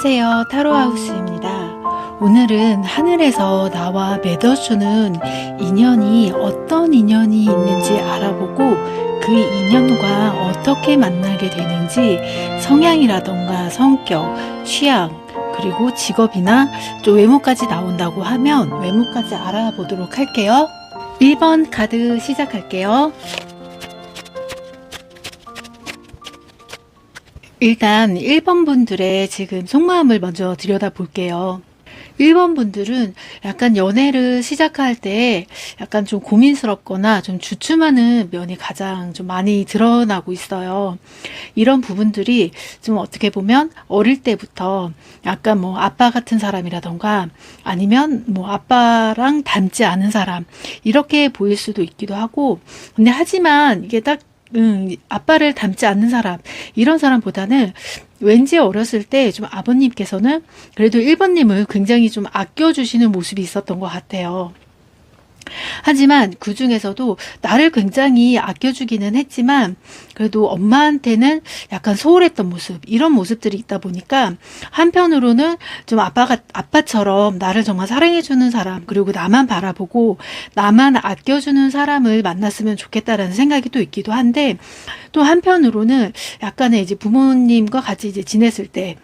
안녕하세요, 타로하우스입니다. 오늘은 하늘에서 나와 맺어주는 인연이 어떤 인연이 있는지 알아보고 그 인연과 어떻게 만나게 되는지 성향이라던가 성격, 취향, 그리고 직업이나 또 외모까지 나온다고 하면 외모까지 알아보도록 할게요. 1번 카드 시작할게요. 일단 1번 분들의 지금 속마음을 먼저 들여다볼게요. 1번 분들은 약간 연애를 시작할 때 약간 좀 고민스럽거나 좀 주춤하는 면이 가장 좀 많이 드러나고 있어요. 이런 부분들이 좀 어떻게 보면 어릴 때부터 약간 뭐 아빠 같은 사람이라던가 아니면 뭐 아빠랑 닮지 않은 사람 이렇게 보일 수도 있기도 하고, 근데 하지만 이게 딱 아빠를 닮지 않는 사람, 이런 사람보다는 왠지 어렸을 때 좀 아버님께서는 그래도 1번님을 굉장히 좀 아껴주시는 모습이 있었던 것 같아요. 하지만 그 중에서도 나를 굉장히 아껴주기는 했지만 그래도 엄마한테는 약간 소홀했던 모습, 이런 모습들이 있다 보니까 한편으로는 좀 아빠처럼 나를 정말 사랑해주는 사람, 그리고 나만 바라보고 나만 아껴주는 사람을 만났으면 좋겠다라는 생각이 또 있기도 한데, 또 한편으로는 약간의 이제 부모님과 같이 이제 지냈을 때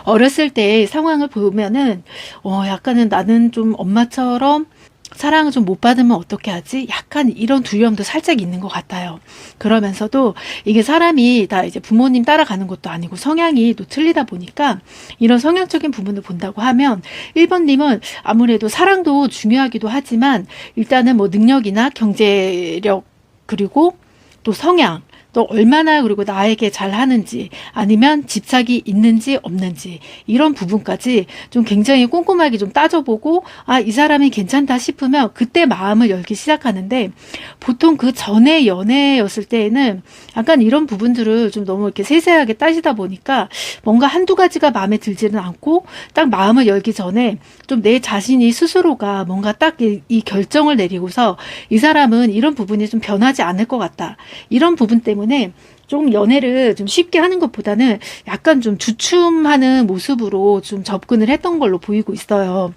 어렸을 때 상황을 보면은 약간은 나는 좀 엄마처럼 사랑을 좀 못 받으면 어떻게 하지? 약간 이런 두려움도 살짝 있는 것 같아요. 그러면서도 이게 사람이 다 이제 부모님 따라가는 것도 아니고 성향이 또 틀리다 보니까 이런 성향적인 부분을 본다고 하면 1번님은 아무래도 사랑도 중요하기도 하지만 일단은 뭐 능력이나 경제력, 그리고 또 성향, 또 얼마나 그리고 나에게 잘하는지, 아니면 집착이 있는지 없는지, 이런 부분까지 좀 굉장히 꼼꼼하게 좀 따져보고 이 사람이 괜찮다 싶으면 그때 마음을 열기 시작하는데, 보통 그 전에 연애였을 때에는 약간 이런 부분들을 좀 너무 이렇게 세세하게 따지다 보니까 뭔가 한두 가지가 마음에 들지는 않고 딱 마음을 열기 전에 좀 내 자신이 스스로가 뭔가 딱 이 결정을 내리고서 이 사람은 이런 부분이 좀 변하지 않을 것 같다, 이런 부분 때문에 좀 연애를 좀 쉽게 하는 것보다는 약간 좀 주춤하는 모습으로 좀 접근을 했던 걸로 보이고 있어요.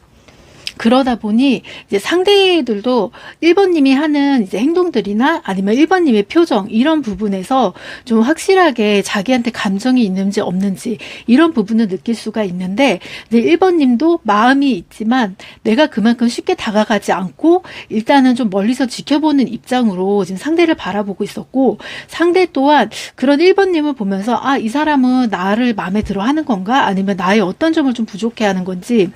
그러다 보니 이제 상대들도 1번님이 하는 이제 행동들이나 아니면 1번님의 표정, 이런 부분에서 좀 확실하게 자기한테 감정이 있는지 없는지 이런 부분을 느낄 수가 있는데, 이제 1번님도 마음이 있지만 내가 그만큼 쉽게 다가가지 않고 일단은 좀 멀리서 지켜보는 입장으로 지금 상대를 바라보고 있었고, 상대 또한 그런 1번님을 보면서 이 사람은 나를 마음에 들어 하는 건가, 아니면 나의 어떤 점을 좀 부족해 하는 건지,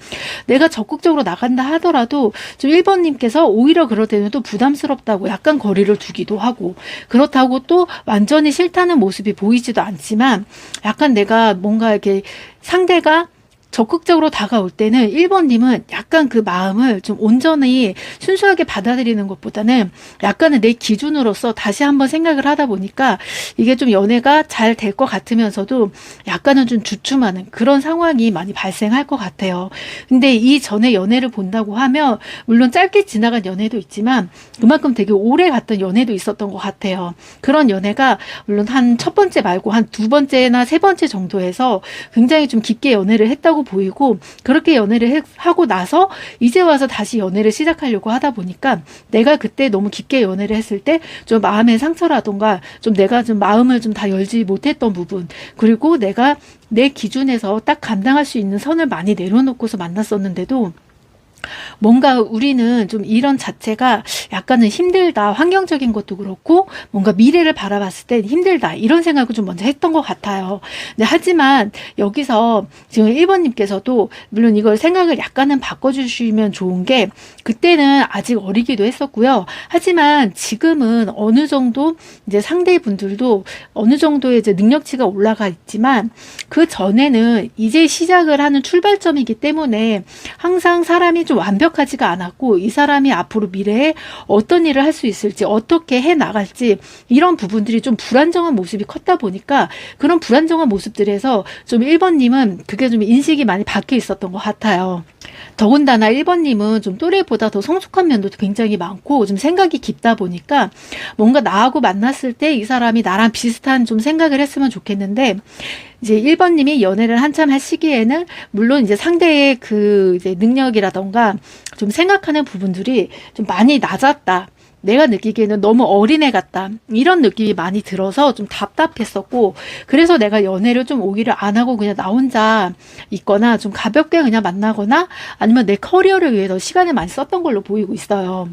내가 적극적으로 나간다 하더라도 좀 1번님께서 오히려 그럴 때는 또 부담스럽다고 약간 거리를 두기도 하고, 그렇다고 또 완전히 싫다는 모습이 보이지도 않지만 약간 내가 뭔가 이렇게 상대가 적극적으로 다가올 때는 1번님은 약간 그 마음을 좀 온전히 순수하게 받아들이는 것보다는 약간은 내 기준으로서 다시 한번 생각을 하다 보니까 이게 좀 연애가 잘 될 것 같으면서도 약간은 좀 주춤하는 그런 상황이 많이 발생할 것 같아요. 근데 이 전에 연애를 본다고 하면 물론 짧게 지나간 연애도 있지만 그만큼 되게 오래 갔던 연애도 있었던 것 같아요. 그런 연애가 물론 한 첫 번째 말고 한 두 번째나 세 번째 정도에서 굉장히 좀 깊게 연애를 했다고 보이고, 그렇게 연애를 하고 나서 이제 와서 다시 연애를 시작하려고 하다 보니까 내가 그때 너무 깊게 연애를 했을 때 좀 마음의 상처라던가 좀 내가 좀 마음을 좀 다 열지 못했던 부분, 그리고 내가 내 기준에서 딱 감당할 수 있는 선을 많이 내려놓고서 만났었는데도 뭔가 우리는 좀 이런 자체가 약간은 힘들다, 환경적인 것도 그렇고 뭔가 미래를 바라봤을 때 힘들다, 이런 생각을 좀 먼저 했던 것 같아요. 근데 하지만 여기서 지금 1번님께서도 물론 이걸 생각을 약간은 바꿔주시면 좋은 게, 그때는 아직 어리기도 했었고요. 하지만 지금은 어느 정도 이제 상대분들도 어느 정도의 이제 능력치가 올라가 있지만 그 전에는 이제 시작을 하는 출발점이기 때문에 항상 사람이 좀 완벽하지가 않았고, 이 사람이 앞으로 미래에 어떤 일을 할 수 있을지, 어떻게 해 나갈지, 이런 부분들이 좀 불안정한 모습이 컸다 보니까 그런 불안정한 모습들에서 좀 1번님은 그게 좀 인식이 많이 박혀 있었던 것 같아요. 더군다나 1번님은 좀 또래보다 더 성숙한 면도 굉장히 많고 좀 생각이 깊다 보니까 뭔가 나하고 만났을 때 이 사람이 나랑 비슷한 좀 생각을 했으면 좋겠는데, 이제 1번님이 연애를 한참 할 시기에는 물론 이제 상대의 그 이제 능력이라던가 좀 생각하는 부분들이 좀 많이 낮았다. 내가 느끼기에는 너무 어린애 같다. 이런 느낌이 많이 들어서 좀 답답했었고, 그래서 내가 연애를 좀 오히려 안 하고 그냥 나 혼자 있거나 좀 가볍게 그냥 만나거나 아니면 내 커리어를 위해서 시간을 많이 썼던 걸로 보이고 있어요.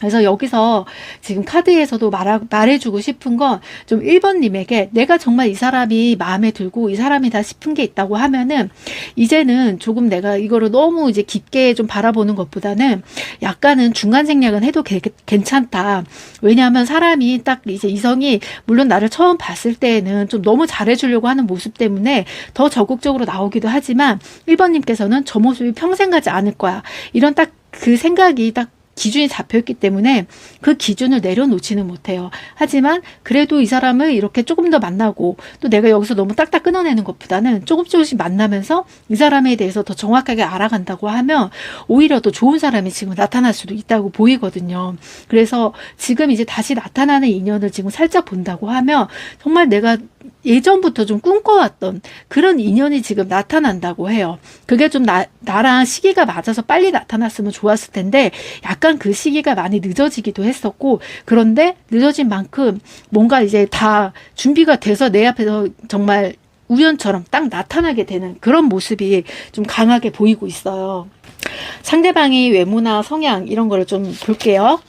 그래서 여기서 지금 카드에서도 말해주고 싶은 건 좀 1번님에게 내가 정말 이 사람이 마음에 들고 이 사람이다 싶은 게 있다고 하면은 이제는 조금 내가 이거를 너무 이제 깊게 좀 바라보는 것보다는 약간은 중간 생략은 해도 괜찮다. 왜냐하면 사람이 딱 이제 이성이 물론 나를 처음 봤을 때에는 좀 너무 잘해주려고 하는 모습 때문에 더 적극적으로 나오기도 하지만 1번님께서는 저 모습이 평생 가지 않을 거야. 이런 딱 그 생각이 딱 기준이 잡혀있기 때문에 그 기준을 내려놓지는 못해요. 하지만 그래도 이 사람을 이렇게 조금 더 만나고 또 내가 여기서 너무 딱딱 끊어내는 것보다는 조금씩 만나면서 이 사람에 대해서 더 정확하게 알아간다고 하면 오히려 더 좋은 사람이 지금 나타날 수도 있다고 보이거든요. 그래서 지금 이제 다시 나타나는 인연을 지금 살짝 본다고 하면 정말 내가 예전부터 좀 꿈꿔왔던 그런 인연이 지금 나타난다고 해요. 그게 좀 나랑 시기가 맞아서 빨리 나타났으면 좋았을 텐데 약간 그 시기가 많이 늦어지기도 했었고, 그런데 늦어진 만큼 뭔가 이제 다 준비가 돼서 내 앞에서 정말 우연처럼 딱 나타나게 되는 그런 모습이 좀 강하게 보이고 있어요. 상대방의 외모나 성향 이런 거를 좀 볼게요.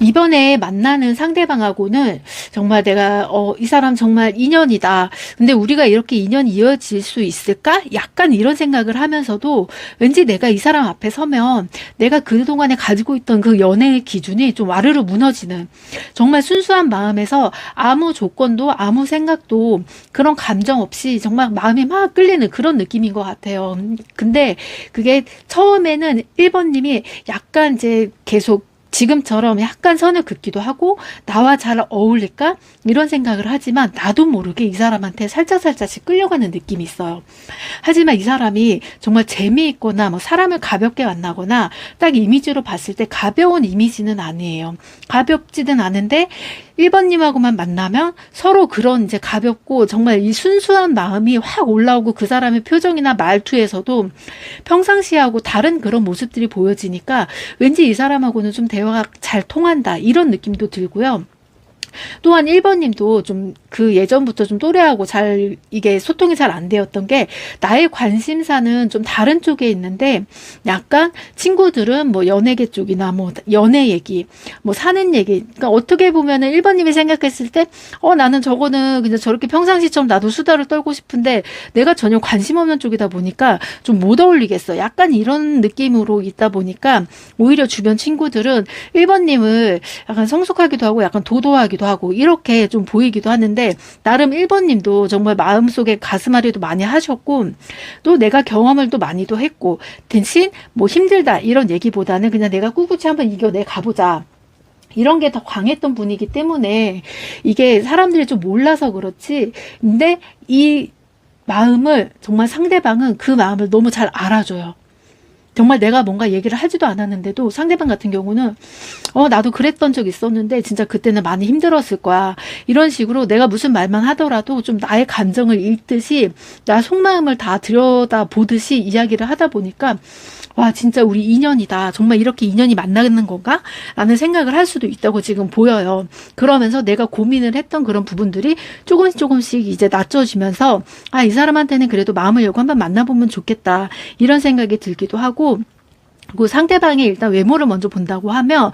이번에 만나는 상대방하고는 정말 내가 이 사람 정말 인연이다. 근데 우리가 이렇게 인연이 이어질 수 있을까? 약간 이런 생각을 하면서도 왠지 내가 이 사람 앞에 서면 내가 그동안에 가지고 있던 그 연애의 기준이 좀 와르르 무너지는, 정말 순수한 마음에서 아무 조건도 아무 생각도 그런 감정 없이 정말 마음이 막 끌리는 그런 느낌인 것 같아요. 근데 그게 처음에는 1번님이 약간 이제 계속 지금처럼 약간 선을 긋기도 하고 나와 잘 어울릴까? 이런 생각을 하지만 나도 모르게 이 사람한테 살짝씩 끌려가는 느낌이 있어요. 하지만 이 사람이 정말 재미있거나 뭐 사람을 가볍게 만나거나 딱 이미지로 봤을 때 가벼운 이미지는 아니에요. 가볍지는 않은데 1번님하고만 만나면 서로 그런 이제 가볍고 정말 이 순수한 마음이 확 올라오고 그 사람의 표정이나 말투에서도 평상시하고 다른 그런 모습들이 보여지니까 왠지 이 사람하고는 좀 대화가 잘 통한다 이런 느낌도 들고요. 또한 1번님도 좀 그 예전부터 좀 또래하고 잘 이게 소통이 잘 안 되었던 게 나의 관심사는 좀 다른 쪽에 있는데 약간 친구들은 뭐 연예계 쪽이나 뭐 연애 얘기, 뭐 사는 얘기, 그러니까 어떻게 보면은 1번님이 생각했을 때 나는 저거는 그냥 저렇게 평상시처럼 나도 수다를 떨고 싶은데 내가 전혀 관심 없는 쪽이다 보니까 좀 못 어울리겠어. 약간 이런 느낌으로 있다 보니까 오히려 주변 친구들은 1번님을 약간 성숙하기도 하고 약간 도도하기도 하고 이렇게 좀 보이기도 하는데 나름 1번님도 정말 마음속에 가슴앓이도 많이 하셨고 또 내가 경험을 또 많이도 했고 대신 뭐 힘들다 이런 얘기보다는 그냥 내가 꿋꿋이 한번 이겨내 가보자 이런 게 더 강했던 분이기 때문에 이게 사람들이 좀 몰라서 그렇지, 근데 이 마음을 정말 상대방은 그 마음을 너무 잘 알아줘요. 정말 내가 뭔가 얘기를 하지도 않았는데도 상대방 같은 경우는 나도 그랬던 적 있었는데 진짜 그때는 많이 힘들었을 거야. 이런 식으로 내가 무슨 말만 하더라도 좀 나의 감정을 읽듯이 나 속마음을 다 들여다보듯이 이야기를 하다 보니까 와 진짜 우리 인연이다. 정말 이렇게 인연이 만나는 건가? 라는 생각을 할 수도 있다고 지금 보여요. 그러면서 내가 고민을 했던 그런 부분들이 조금씩 이제 낮춰지면서 이 사람한테는 그래도 마음을 열고 한번 만나보면 좋겠다. 이런 생각이 들기도 하고, 그 상대방의 일단 외모를 먼저 본다고 하면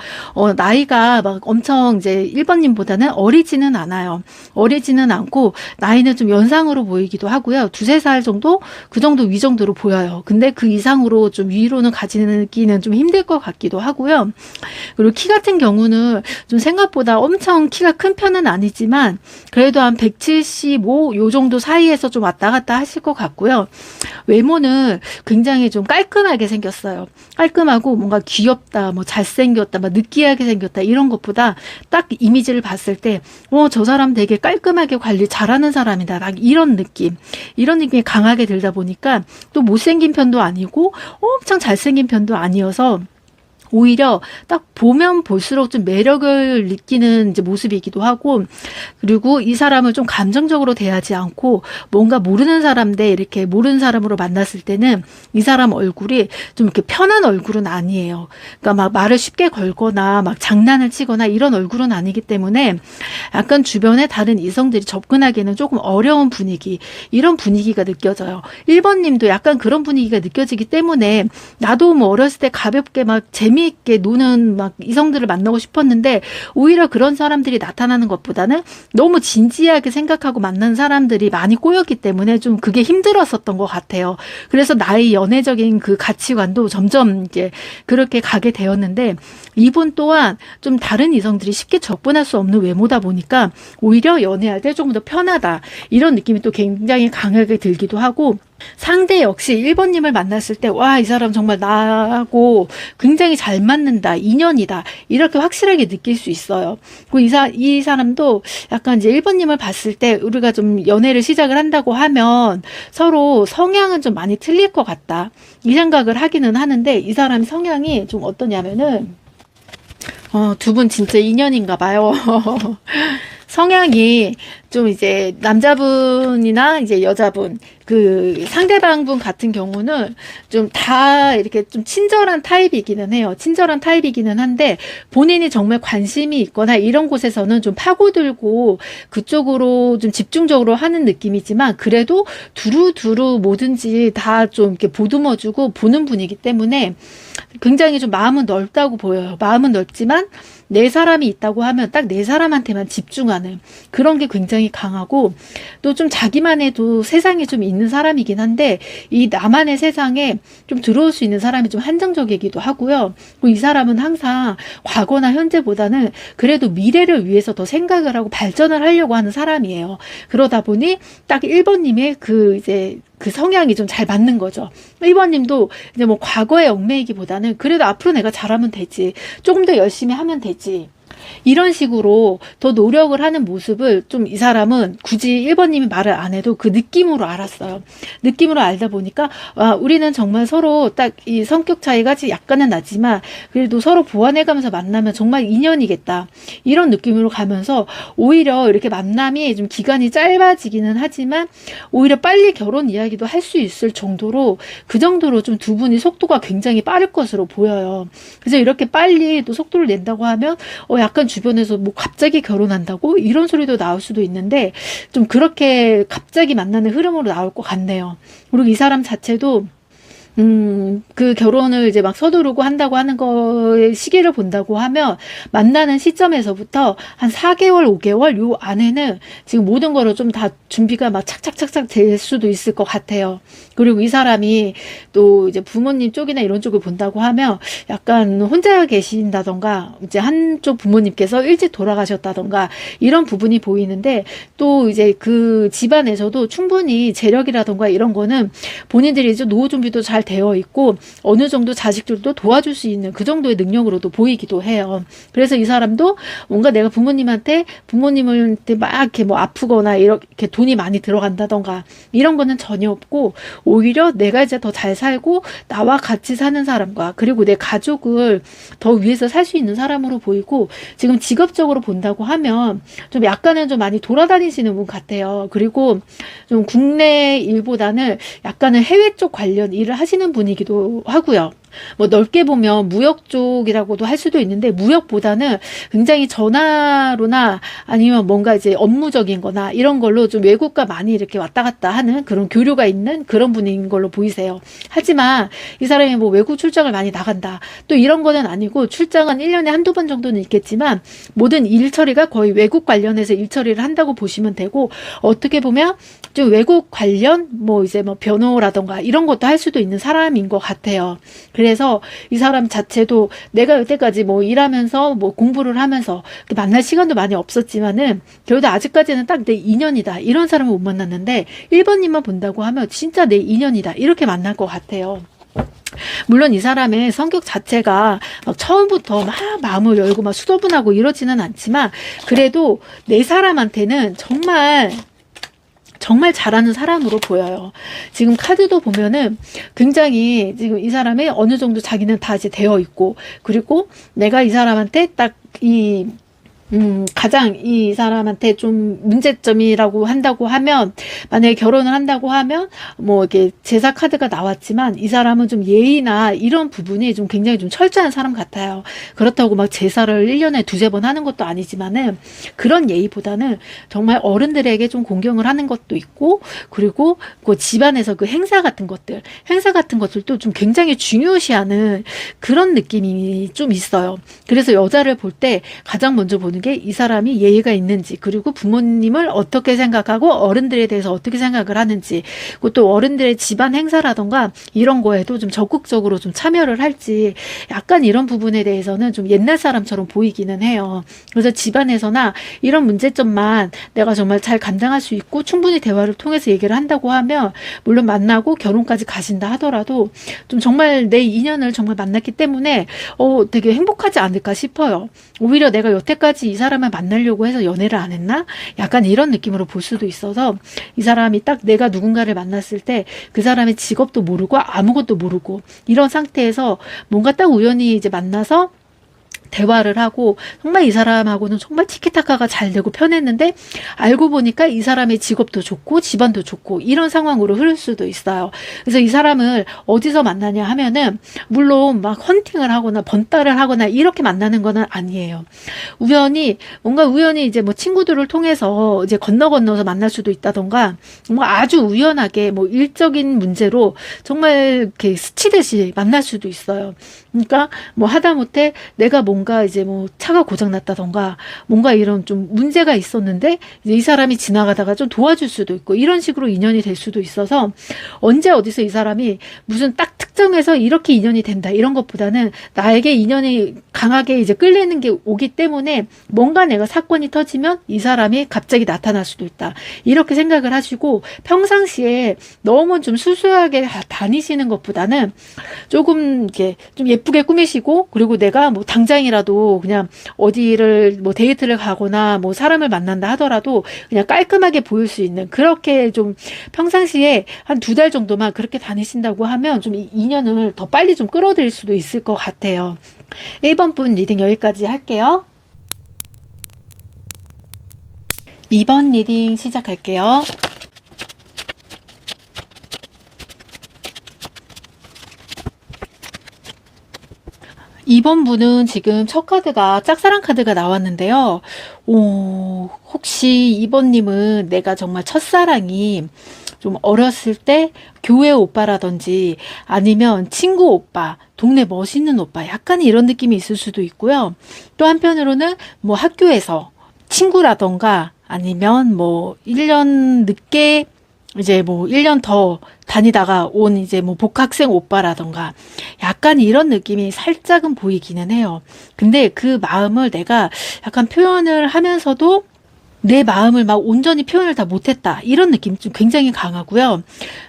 나이가 막 엄청 이제 1번님보다는 어리지는 않아요. 어리지는 않고 나이는 좀 연상으로 보이기도 하고요. 2~3살 정도? 그 정도 위 정도로 보여요. 근데 그 이상으로 좀 위로는 가지기는 좀 힘들 것 같기도 하고요. 그리고 키 같은 경우는 좀 생각보다 엄청 키가 큰 편은 아니지만 그래도 한 175 요 정도 사이에서 좀 왔다 갔다 하실 것 같고요. 외모는 굉장히 좀 깔끔하게 생겼어요. 깔끔하고 뭔가 귀엽다, 뭐 잘생겼다, 막 느끼하게 생겼다 이런 것보다 딱 이미지를 봤을 때 저 사람 되게 깔끔하게 관리 잘하는 사람이다. 막 이런 느낌이 강하게 들다 보니까 또 못생긴 편도 아니고 엄청 잘생긴 편도 아니어서 오히려 딱 보면 볼수록 좀 매력을 느끼는 이제 모습이기도 하고, 그리고 이 사람을 좀 감정적으로 대하지 않고 뭔가 모르는 사람인데 이렇게 모르는 사람으로 만났을 때는 이 사람 얼굴이 좀 이렇게 편한 얼굴은 아니에요. 그러니까 막 말을 쉽게 걸거나 막 장난을 치거나 이런 얼굴은 아니기 때문에 약간 주변에 다른 이성들이 접근하기에는 조금 어려운 분위기, 이런 분위기가 느껴져요. 1번님도 약간 그런 분위기가 느껴지기 때문에 나도 뭐 어렸을 때 가볍게 막 재미있게 노는 막 이성들을 만나고 싶었는데 오히려 그런 사람들이 나타나는 것보다는 너무 진지하게 생각하고 만난 사람들이 많이 꼬였기 때문에 좀 그게 힘들었었던 것 같아요. 그래서 나의 연애적인 그 가치관도 점점 이제 그렇게 가게 되었는데, 이분 또한 좀 다른 이성들이 쉽게 접근할 수 없는 외모다 보니까 오히려 연애할 때 조금 더 편하다, 이런 느낌이 또 굉장히 강하게 들기도 하고, 상대 역시 1번님을 만났을 때 와, 이 사람 정말 나하고 굉장히 잘 맞는다, 인연이다, 이렇게 확실하게 느낄 수 있어요. 그리고 이 사람도 약간 이제 1번님을 봤을 때 우리가 좀 연애를 시작을 한다고 하면 서로 성향은 좀 많이 틀릴 것 같다, 이 생각을 하기는 하는데, 이 사람 성향이 좀 어떠냐면은 두 분 진짜 인연인가 봐요. 성향이 좀 이제 남자분이나 이제 여자분, 그 상대방분 같은 경우는 좀 다 이렇게 좀 친절한 타입이기는 해요. 친절한 타입이기는 한데 본인이 정말 관심이 있거나 이런 곳에서는 좀 파고들고 그쪽으로 좀 집중적으로 하는 느낌이지만, 그래도 두루두루 뭐든지 다 좀 이렇게 보듬어주고 보는 분이기 때문에 굉장히 좀 마음은 넓다고 보여요. 마음은 넓지만 내 사람이 있다고 하면 딱 내 사람한테만 집중하는 그런 게 굉장히 강하고, 또 좀 자기만의 또 세상에 좀 있는 사람이긴 한데 이 나만의 세상에 좀 들어올 수 있는 사람이 좀 한정적이기도 하고요. 이 사람은 항상 과거나 현재보다는 그래도 미래를 위해서 더 생각을 하고 발전을 하려고 하는 사람이에요. 그러다 보니 딱 1번님의 그 성향이 좀 잘 맞는 거죠. 1번님도 이제 뭐 과거의 얽매이기보다는 그래도 앞으로 내가 잘하면 되지, 조금 더 열심히 하면 되지, 이런 식으로 더 노력을 하는 모습을 좀 이 사람은 굳이 1번님이 말을 안 해도 그 느낌으로 알았어요. 느낌으로 알다 보니까 우리는 정말 서로 딱 이 성격 차이가 약간은 나지만 그래도 서로 보완해가면서 만나면 정말 인연이겠다, 이런 느낌으로 가면서 오히려 이렇게 만남이 좀 기간이 짧아지기는 하지만 오히려 빨리 결혼 이야기도 할 수 있을 정도로, 그 정도로 좀 두 분이 속도가 굉장히 빠를 것으로 보여요. 그래서 이렇게 빨리 또 속도를 낸다고 하면 약간 주변에서 뭐 갑자기 결혼한다고 이런 소리도 나올 수도 있는데, 좀 그렇게 갑자기 만나는 흐름으로 나올 것 같네요. 그리고 이 사람 자체도 그 결혼을 이제 막 서두르고 한다고 하는 거의 시기를 본다고 하면 만나는 시점에서부터 한 4개월, 5개월 요 안에는 지금 모든 거를 좀 다 준비가 막 착착착착 될 수도 있을 것 같아요. 그리고 이 사람이 또 이제 부모님 쪽이나 이런 쪽을 본다고 하면 약간 혼자 계신다던가 이제 한쪽 부모님께서 일찍 돌아가셨다던가 이런 부분이 보이는데, 또 이제 그 집안에서도 충분히 재력이라던가 이런 거는 본인들이 이제 노후 준비도 잘 되어 있고 어느 정도 자식들도 도와줄 수 있는 그 정도의 능력으로도 보이기도 해요. 그래서 이 사람도 뭔가 내가 부모님한테 막 이렇게 뭐 아프거나 이렇게 돈이 많이 들어간다던가 이런 거는 전혀 없고, 오히려 내가 이제 더 잘 살고 나와 같이 사는 사람과 그리고 내 가족을 더 위해서 살 수 있는 사람으로 보이고, 지금 직업적으로 본다고 하면 좀 약간은 좀 많이 돌아다니시는 분 같아요. 그리고 좀 국내 일보다는 약간은 해외 쪽 관련 일을 하시는 분이기도 하고요. 뭐 넓게 보면 무역 쪽이라고도 할 수도 있는데, 무역보다는 굉장히 전화로나 아니면 뭔가 이제 업무적인 거나 이런 걸로 좀 외국과 많이 이렇게 왔다 갔다 하는 그런 교류가 있는 그런 분인 걸로 보이세요. 하지만 이 사람이 뭐 외국 출장을 많이 나간다, 또 이런 거는 아니고, 출장은 1년에 한두 번 정도는 있겠지만 모든 일 처리가 거의 외국 관련해서 일 처리를 한다고 보시면 되고, 어떻게 보면 좀 외국 관련 뭐 이제 뭐 변호라던가 이런 것도 할 수도 있는 사람인 것 같아요. 그래서 이 사람 자체도 내가 여태까지 뭐 일하면서 뭐 공부를 하면서 만날 시간도 많이 없었지만은 그래도 아직까지는 딱 내 인연이다, 이런 사람을 못 만났는데 1번님만 본다고 하면 진짜 내 인연이다, 이렇게 만날 것 같아요. 물론 이 사람의 성격 자체가 막 처음부터 막 마음을 열고 막 수더분하고 이러지는 않지만, 그래도 내 사람한테는 정말 잘하는 사람으로 보여요. 지금 카드도 보면은 굉장히 지금 이 사람이 어느 정도 자기는 다 이제 되어 있고, 그리고 내가 이 사람한테 딱 가장 이 사람한테 좀 문제점이라고 한다고 하면, 만약에 결혼을 한다고 하면, 뭐, 이렇게 제사 카드가 나왔지만, 이 사람은 좀 예의나 이런 부분이 좀 굉장히 좀 철저한 사람 같아요. 그렇다고 막 제사를 1년에 두세 번 하는 것도 아니지만은, 그런 예의보다는 정말 어른들에게 좀 공경을 하는 것도 있고, 그리고 그 집안에서 그 행사 같은 것들도 좀 굉장히 중요시하는 그런 느낌이 좀 있어요. 그래서 여자를 볼 때 가장 먼저 보는 게 이 사람이 예의가 있는지, 그리고 부모님을 어떻게 생각하고 어른들에 대해서 어떻게 생각을 하는지, 그리고 또 어른들의 집안 행사라던가 이런 거에도 좀 적극적으로 좀 참여를 할지, 약간 이런 부분에 대해서는 좀 옛날 사람처럼 보이기는 해요. 그래서 집안에서나 이런 문제점만 내가 정말 잘 감당할 수 있고 충분히 대화를 통해서 얘기를 한다고 하면, 물론 만나고 결혼까지 가신다 하더라도 좀 정말 내 인연을 정말 만났기 때문에 되게 행복하지 않을까 싶어요. 오히려 내가 여태까지 이 사람을 만나려고 해서 연애를 안 했나? 약간 이런 느낌으로 볼 수도 있어서, 이 사람이 딱 내가 누군가를 만났을 때 그 사람의 직업도 모르고 아무것도 모르고 이런 상태에서 뭔가 딱 우연히 이제 만나서 대화를 하고 정말 이 사람하고는 정말 티키타카가 잘 되고 편했는데, 알고 보니까 이 사람의 직업도 좋고 집안도 좋고 이런 상황으로 흐를 수도 있어요. 그래서 이 사람을 어디서 만나냐 하면은, 물론 막 헌팅을 하거나 번따를 하거나 이렇게 만나는 거는 아니에요. 우연히 이제 뭐 친구들을 통해서 이제 건너서 만날 수도 있다던가, 뭐 아주 우연하게 뭐 일적인 문제로 정말 이렇게 스치듯이 만날 수도 있어요. 그러니까 뭐 하다못해 내가 뭔가 이제 뭐 차가 고장 났다던가 뭔가 이런 좀 문제가 있었는데, 이제 이 사람이 지나가다가 좀 도와줄 수도 있고 이런 식으로 인연이 될 수도 있어서, 언제 어디서 이 사람이 무슨 딱 특정해서 이렇게 인연이 된다 이런 것보다는 나에게 인연이 강하게 이제 끌리는 게 오기 때문에, 뭔가 내가 사건이 터지면 이 사람이 갑자기 나타날 수도 있다 이렇게 생각을 하시고, 평상시에 너무 좀 수수하게 다니시는 것보다는 조금 이렇게 좀 예쁘게 꾸미시고, 그리고 내가 뭐 당장이라도 그냥 어디를 뭐 데이트를 가거나 뭐 사람을 만난다 하더라도 그냥 깔끔하게 보일 수 있는, 그렇게 좀 평상시에 한 2달 정도만 그렇게 다니신다고 하면 좀 인연을 더 빨리 좀 끌어들일 수도 있을 것 같아요. 1번 분 리딩 여기까지 할게요. 2번 리딩 시작할게요. 2번 분은 지금 첫 카드가 짝사랑 카드가 나왔는데요. 혹시 2번님은 내가 정말 첫사랑이 좀 어렸을 때 교회 오빠라든지 아니면 친구 오빠, 동네 멋있는 오빠, 약간 이런 느낌이 있을 수도 있고요. 또 한편으로는 뭐 학교에서 친구라던가 아니면 뭐 1년 늦게 이제 뭐 1년 더 다니다가 온 이제 뭐 복학생 오빠라던가 약간 이런 느낌이 살짝은 보이기는 해요. 근데 그 마음을 내가 약간 표현을 하면서도 내 마음을 막 온전히 표현을 다 못했다 이런 느낌이 좀 굉장히 강하고요.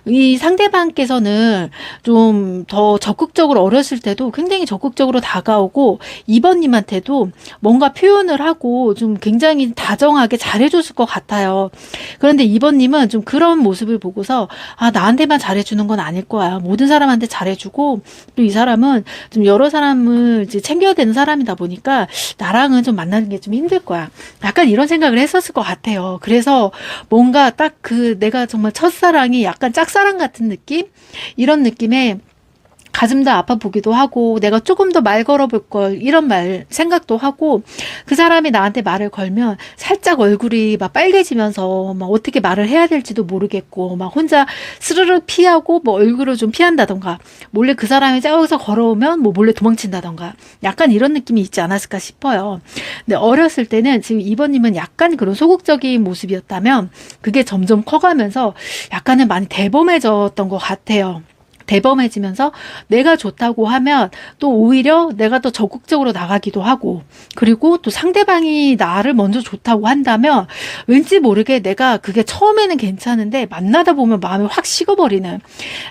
이 상대방께서는 좀 더 적극적으로 어렸을 때도 굉장히 적극적으로 다가오고 2번님한테도 뭔가 표현을 하고 좀 굉장히 다정하게 잘해줬을 것 같아요. 그런데 2번님은 좀 그런 모습을 보고서 나한테만 잘해주는 건 아닐 거야. 모든 사람한테 잘해주고, 또 이 사람은 좀 여러 사람을 이제 챙겨야 되는 사람이다 보니까 나랑은 좀 만나는 게 좀 힘들 거야. 약간 이런 생각을 했었을 것 같아요. 그래서 뭔가 딱 내가 정말 첫사랑이 약간 짝사랑 같은 느낌? 이런 느낌에 가슴도 아파 보기도 하고, 내가 조금 더 말 걸어볼 걸 이런 생각도 하고, 그 사람이 나한테 말을 걸면 살짝 얼굴이 막 빨개지면서 막 어떻게 말을 해야 될지도 모르겠고, 막 혼자 스르르 피하고 뭐 얼굴을 좀 피한다던가, 몰래 그 사람이 저기서 걸어오면 뭐 몰래 도망친다던가, 약간 이런 느낌이 있지 않았을까 싶어요. 근데 어렸을 때는 지금 2번님은 약간 그런 소극적인 모습이었다면, 그게 점점 커가면서 약간은 많이 대범해졌던 것 같아요. 대범해지면서 내가 좋다고 하면 또 오히려 내가 더 적극적으로 나가기도 하고, 그리고 또 상대방이 나를 먼저 좋다고 한다면 왠지 모르게 내가 그게 처음에는 괜찮은데 만나다 보면 마음이 확 식어버리는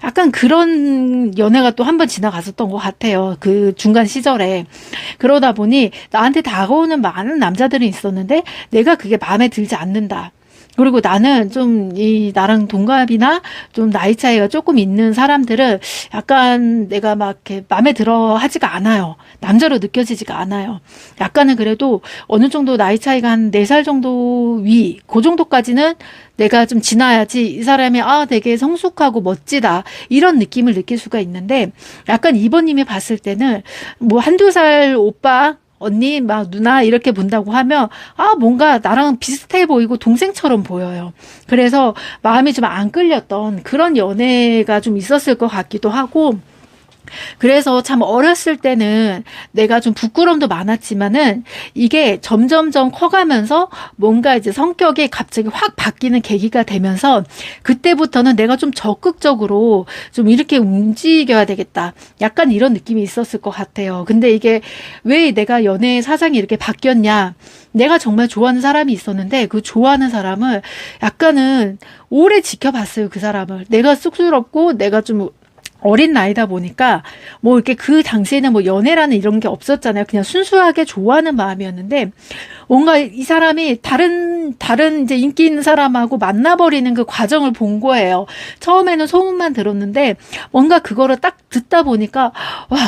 약간 그런 연애가 또 한 번 지나갔었던 것 같아요. 그 중간 시절에. 그러다 보니 나한테 다가오는 많은 남자들이 있었는데 내가 그게 마음에 들지 않는다. 그리고 나는 좀 나랑 동갑이나 좀 나이 차이가 조금 있는 사람들은 약간 내가 막 이렇게 마음에 들어 하지가 않아요. 남자로 느껴지지가 않아요. 약간은 그래도 어느 정도 나이 차이가 한 4살 정도 그 정도까지는 내가 좀 지나야지 이 사람이 되게 성숙하고 멋지다 이런 느낌을 느낄 수가 있는데, 약간 이번님이 봤을 때는 뭐 한두 살 오빠 언니, 막 누나 이렇게 본다고 하면 뭔가 나랑 비슷해 보이고 동생처럼 보여요. 그래서 마음이 좀 안 끌렸던 그런 연애가 좀 있었을 것 같기도 하고, 그래서 참 어렸을 때는 내가 좀 부끄럼도 많았지만은 이게 점점점 커가면서 뭔가 이제 성격이 갑자기 확 바뀌는 계기가 되면서 그때부터는 내가 좀 적극적으로 좀 이렇게 움직여야 되겠다. 약간 이런 느낌이 있었을 것 같아요. 근데 이게 왜 내가 연애 사상이 이렇게 바뀌었냐? 내가 정말 좋아하는 사람이 있었는데 그 좋아하는 사람을 약간은 오래 지켜봤어요. 그 사람을. 내가 쑥스럽고 내가 좀 어린 나이다 보니까 뭐 이렇게 그 당시에는 뭐 연애라는 이런 게 없었잖아요. 그냥 순수하게 좋아하는 마음이었는데 뭔가 이 사람이 다른 이제 인기 있는 사람하고 만나버리는 그 과정을 본 거예요. 처음에는 소문만 들었는데 뭔가 그거를 딱 듣다 보니까 와,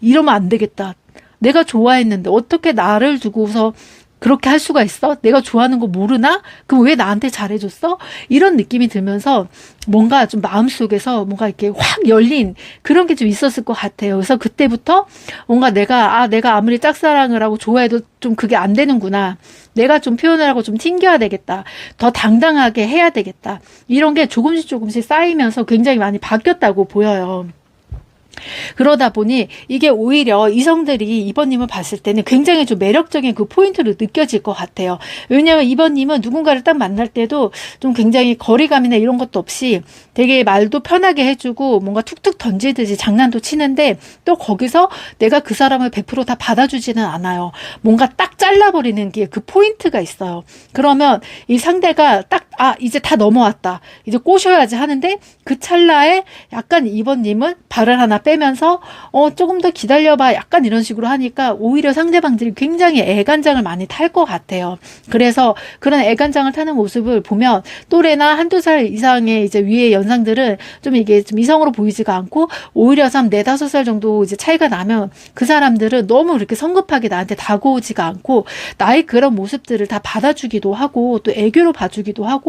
이러면 안 되겠다. 내가 좋아했는데 어떻게 나를 두고서 그렇게 할 수가 있어? 내가 좋아하는 거 모르나? 그럼 왜 나한테 잘해줬어? 이런 느낌이 들면서 뭔가 좀 마음속에서 뭔가 이렇게 확 열린 그런 게 좀 있었을 것 같아요. 그래서 그때부터 뭔가 내가 아무리 짝사랑을 하고 좋아해도 좀 그게 안 되는구나. 내가 좀 표현을 하고 좀 튕겨야 되겠다. 더 당당하게 해야 되겠다. 이런 게 조금씩 쌓이면서 굉장히 많이 바뀌었다고 보여요. 그러다 보니 이게 오히려 이성들이 이번님을 봤을 때는 굉장히 좀 매력적인 그 포인트로 느껴질 것 같아요. 왜냐하면 이번님은 누군가를 딱 만날 때도 좀 굉장히 거리감이나 이런 것도 없이 되게 말도 편하게 해주고 뭔가 툭툭 던지듯이 장난도 치는데 또 거기서 내가 그 사람을 100% 다 받아주지는 않아요. 뭔가 딱 잘라버리는 게 그 포인트가 있어요. 그러면 이 상대가 딱 이제 다 넘어왔다. 이제 꼬셔야지 하는데 그 찰나에 약간 이번님은 발을 하나 빼면서 조금 더 기다려봐 약간 이런 식으로 하니까 오히려 상대방들이 굉장히 애간장을 많이 탈 것 같아요. 그래서 그런 애간장을 타는 모습을 보면 또래나 한두 살 이상의 이제 위의 연상들은 좀 이게 좀 이성으로 보이지가 않고 오히려 4-5살 정도 이제 차이가 나면 그 사람들은 너무 이렇게 성급하게 나한테 다가오지가 않고 나의 그런 모습들을 다 받아주기도 하고 또 애교로 봐주기도 하고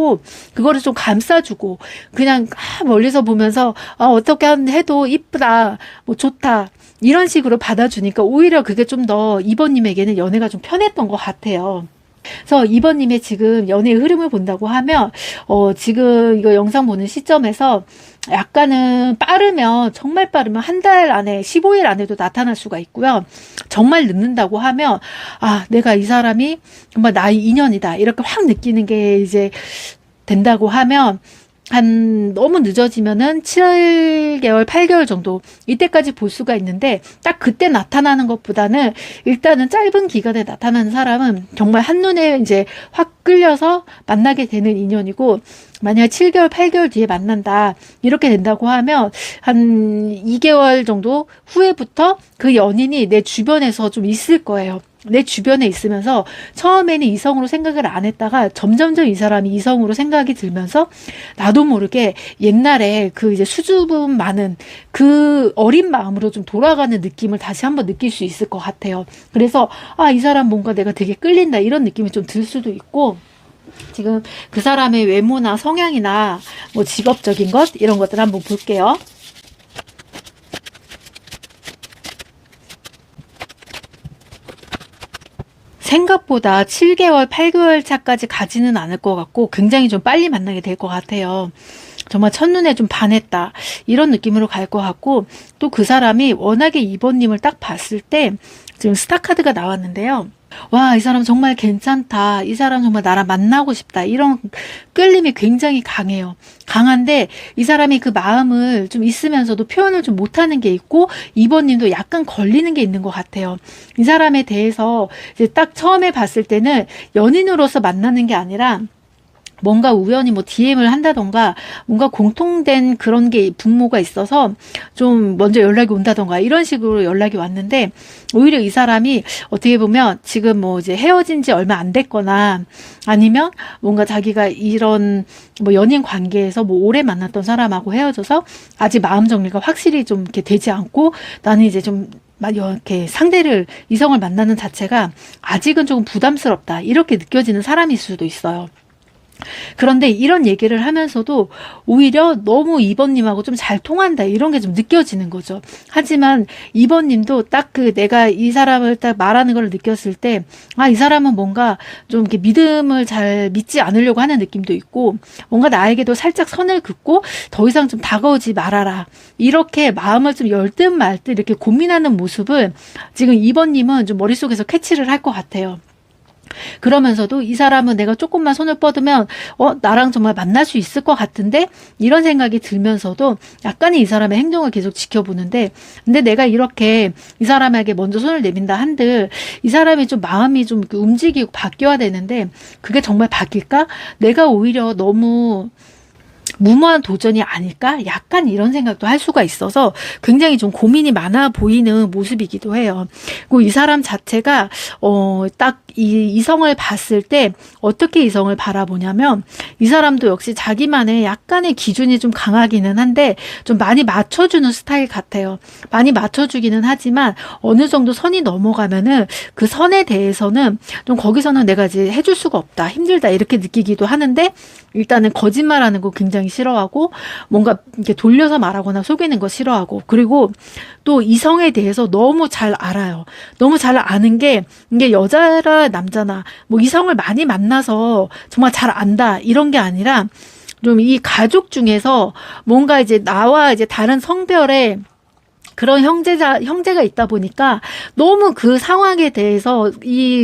그거를 좀 감싸주고 그냥 멀리서 보면서 어떻게 해도 이쁘다 뭐 좋다 이런 식으로 받아주니까 오히려 그게 좀 더 이번님에게는 연애가 좀 편했던 것 같아요. 그래서 이번님의 지금 연애의 흐름을 본다고 하면 지금 이거 영상 보는 시점에서 약간은 정말 빠르면 한 달 안에 15일 안에도 나타날 수가 있고요. 정말 늦는다고 하면 내가 이 사람이 정말 나의 인연이다 이렇게 확 느끼는 게 이제 된다고 하면 너무 늦어지면은 7개월, 8개월 정도 이때까지 볼 수가 있는데 딱 그때 나타나는 것보다는 일단은 짧은 기간에 나타나는 사람은 정말 한눈에 이제 확 끌려서 만나게 되는 인연이고 만약 7개월, 8개월 뒤에 만난다 이렇게 된다고 하면 한 2개월 정도 후에부터 그 연인이 내 주변에서 좀 있을 거예요. 내 주변에 있으면서 처음에는 이성으로 생각을 안 했다가 점점점 이 사람이 이성으로 생각이 들면서 나도 모르게 옛날에 그 이제 수줍음 많은 그 어린 마음으로 좀 돌아가는 느낌을 다시 한번 느낄 수 있을 것 같아요. 그래서 이 사람 뭔가 내가 되게 끌린다 이런 느낌이 좀 들 수도 있고 지금 그 사람의 외모나 성향이나 뭐 직업적인 것 이런 것들 한번 볼게요. 생각보다 7개월, 8개월 차까지 가지는 않을 것 같고 굉장히 좀 빨리 만나게 될 것 같아요. 정말 첫눈에 좀 반했다. 이런 느낌으로 갈 것 같고 또 그 사람이 워낙에 이번님을 딱 봤을 때 지금 스타카드가 나왔는데요. 와, 이 사람 정말 괜찮다. 이 사람 정말 나랑 만나고 싶다. 이런 끌림이 굉장히 강해요. 강한데 이 사람이 그 마음을 좀 있으면서도 표현을 좀 못하는 게 있고 2번님도 약간 걸리는 게 있는 것 같아요. 이 사람에 대해서 이제 딱 처음에 봤을 때는 연인으로서 만나는 게 아니라 뭔가 우연히 뭐 DM을 한다던가 뭔가 공통된 그런 게 분모가 있어서 좀 먼저 연락이 온다던가 이런 식으로 연락이 왔는데 오히려 이 사람이 어떻게 보면 지금 뭐 이제 헤어진 지 얼마 안 됐거나 아니면 뭔가 자기가 이런 뭐 연인 관계에서 뭐 오래 만났던 사람하고 헤어져서 아직 마음 정리가 확실히 좀 이렇게 되지 않고 나는 이제 좀 이렇게 상대를 이성을 만나는 자체가 아직은 조금 부담스럽다 이렇게 느껴지는 사람일 수도 있어요. 그런데 이런 얘기를 하면서도 오히려 너무 2번님하고 좀 잘 통한다 이런 게 좀 느껴지는 거죠. 하지만 2번님도 딱 그 내가 이 사람을 딱 말하는 걸 느꼈을 때 아, 이 사람은 뭔가 좀 이렇게 믿음을 잘 믿지 않으려고 하는 느낌도 있고 뭔가 나에게도 살짝 선을 긋고 더 이상 좀 다가오지 말아라. 이렇게 마음을 좀 열 듯 말 듯 이렇게 고민하는 모습을 지금 2번님은 좀 머릿속에서 캐치를 할 것 같아요. 그러면서도 이 사람은 내가 조금만 손을 뻗으면 나랑 정말 만날 수 있을 것 같은데 이런 생각이 들면서도 약간의 이 사람의 행동을 계속 지켜보는데 근데 내가 이렇게 이 사람에게 먼저 손을 내민다 한들 이 사람이 좀 마음이 좀 움직이고 바뀌어야 되는데 그게 정말 바뀔까? 내가 오히려 너무 무모한 도전이 아닐까? 약간 이런 생각도 할 수가 있어서 굉장히 좀 고민이 많아 보이는 모습이기도 해요. 그리고 이 사람 자체가 딱 이 이성을 봤을 때 어떻게 이성을 바라보냐면 이 사람도 역시 자기만의 약간의 기준이 좀 강하기는 한데 좀 많이 맞춰주는 스타일 같아요. 많이 맞춰주기는 하지만 어느 정도 선이 넘어가면은 그 선에 대해서는 좀 거기서는 내가 이제 해줄 수가 없다, 힘들다 이렇게 느끼기도 하는데 일단은 거짓말하는 거 굉장히 싫어하고 뭔가 이렇게 돌려서 말하거나 속이는 거 싫어하고 그리고 또 이성에 대해서 너무 잘 알아요. 너무 잘 아는 게 이게 여자라 남자나 뭐 이성을 많이 만나서 정말 잘 안다 이런 게 아니라 좀 이 가족 중에서 뭔가 이제 나와 이제 다른 성별의 그런 형제가 있다 보니까 너무 그 상황에 대해서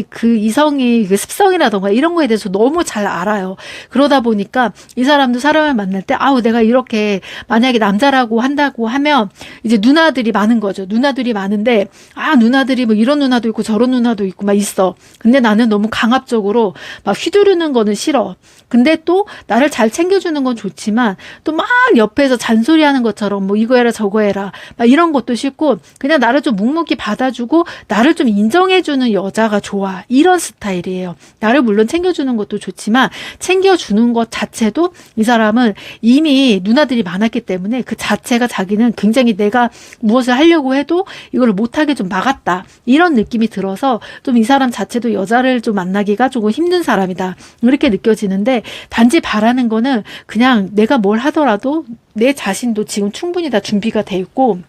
그 이성의 그 습성이라던가 이런 거에 대해서 너무 잘 알아요. 그러다 보니까 이 사람도 사람을 만날 때 아우 내가 이렇게 만약에 남자라고 한다고 하면 이제 누나들이 많은 거죠. 누나들이 많은데 아 누나들이 뭐 이런 누나도 있고 저런 누나도 있고 막 있어. 근데 나는 너무 강압적으로 막 휘두르는 거는 싫어. 근데 또 나를 잘 챙겨주는 건 좋지만 또 막 옆에서 잔소리하는 것처럼 뭐 이거 해라 저거 해라 막 이런 것도 싫고 그냥 나를 좀 묵묵히 받아주고 나를 좀 인정해주는 여자가 좋아. 이런 스타일이에요. 나를 물론 챙겨주는 것도 좋지만 챙겨주는 것 자체도 이 사람은 이미 누나들이 많았기 때문에 그 자체가 자기는 굉장히 내가 무엇을 하려고 해도 이걸 못하게 좀 막았다. 이런 느낌이 들어서 좀 이 사람 자체도 여자를 좀 만나기가 조금 힘든 사람이다. 이렇게 느껴지는데 단지 바라는 거는 그냥 내가 뭘 하더라도 내 자신도 지금 충분히 다 준비가 돼 있고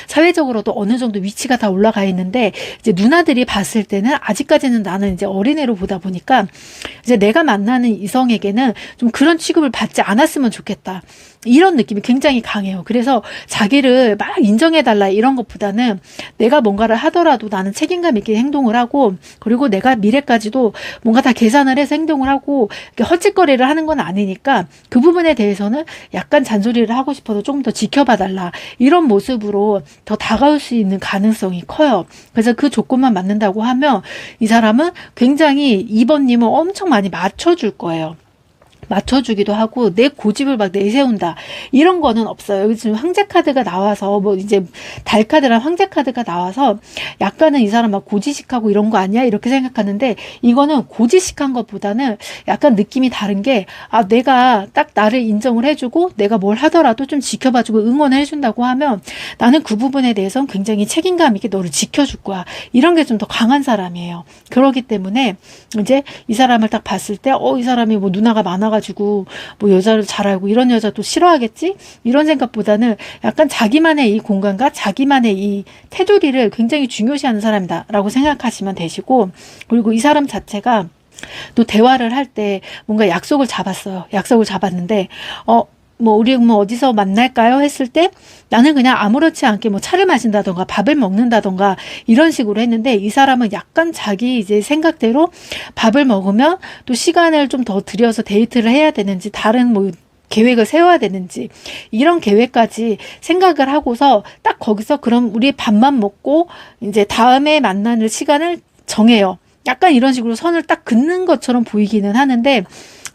사회적으로도 어느 정도 위치가 다 올라가 있는데 이제 누나들이 봤을 때는 아직까지는 나는 이제 어린애로 보다 보니까 이제 내가 만나는 이성에게는 좀 그런 취급을 받지 않았으면 좋겠다. 이런 느낌이 굉장히 강해요. 그래서 자기를 막 인정해달라 이런 것보다는 내가 뭔가를 하더라도 나는 책임감 있게 행동을 하고 그리고 내가 미래까지도 뭔가 다 계산을 해서 행동을 하고 헛짓거리를 하는 건 아니니까 그 부분에 대해서는 약간 잔소리를 하고 싶어도 조금 더 지켜봐달라. 이런 모습으로 더 다가올 수 있는 가능성이 커요. 그래서 그 조건만 맞는다고 하면 이 사람은 굉장히 2번님을 엄청 많이 맞춰줄 거예요. 맞춰주기도 하고 내 고집을 막 내세운다 이런 거는 없어요. 여기 지금 황제 카드가 나와서 뭐 이제 달 카드랑 황제 카드가 나와서 약간은 이 사람 막 고지식하고 이런 거 아니야 이렇게 생각하는데 이거는 고지식한 것보다는 약간 느낌이 다른 게 아 내가 딱 나를 인정을 해주고 내가 뭘 하더라도 좀 지켜봐주고 응원을 해준다고 하면 나는 그 부분에 대해서는 굉장히 책임감 있게 너를 지켜줄 거야 이런 게 좀 더 강한 사람이에요. 그렇기 때문에 이제 이 사람을 딱 봤을 때 이 사람이 뭐 누나가 많아가지고 뭐 여자를 잘 알고 이런 여자도 싫어하겠지? 이런 생각보다는 약간 자기만의 이 공간과 자기만의 이 테두리를 굉장히 중요시하는 사람이다 라고 생각하시면 되시고 그리고 이 사람 자체가 또 대화를 할 때 뭔가 약속을 잡았어요. 약속을 잡았는데 뭐 우리 뭐 어디서 만날까요? 했을 때 나는 그냥 아무렇지 않게 뭐 차를 마신다던가 밥을 먹는다던가 이런 식으로 했는데, 이 사람은 약간 자기 이제 생각대로 밥을 먹으면 또 시간을 좀 더 들여서 데이트를 해야 되는지, 다른 뭐 계획을 세워야 되는지, 이런 계획까지 생각을 하고서 딱 거기서 그럼 우리 밥만 먹고 이제 다음에 만나는 시간을 정해요. 약간 이런 식으로 선을 딱 긋는 것처럼 보이기는 하는데,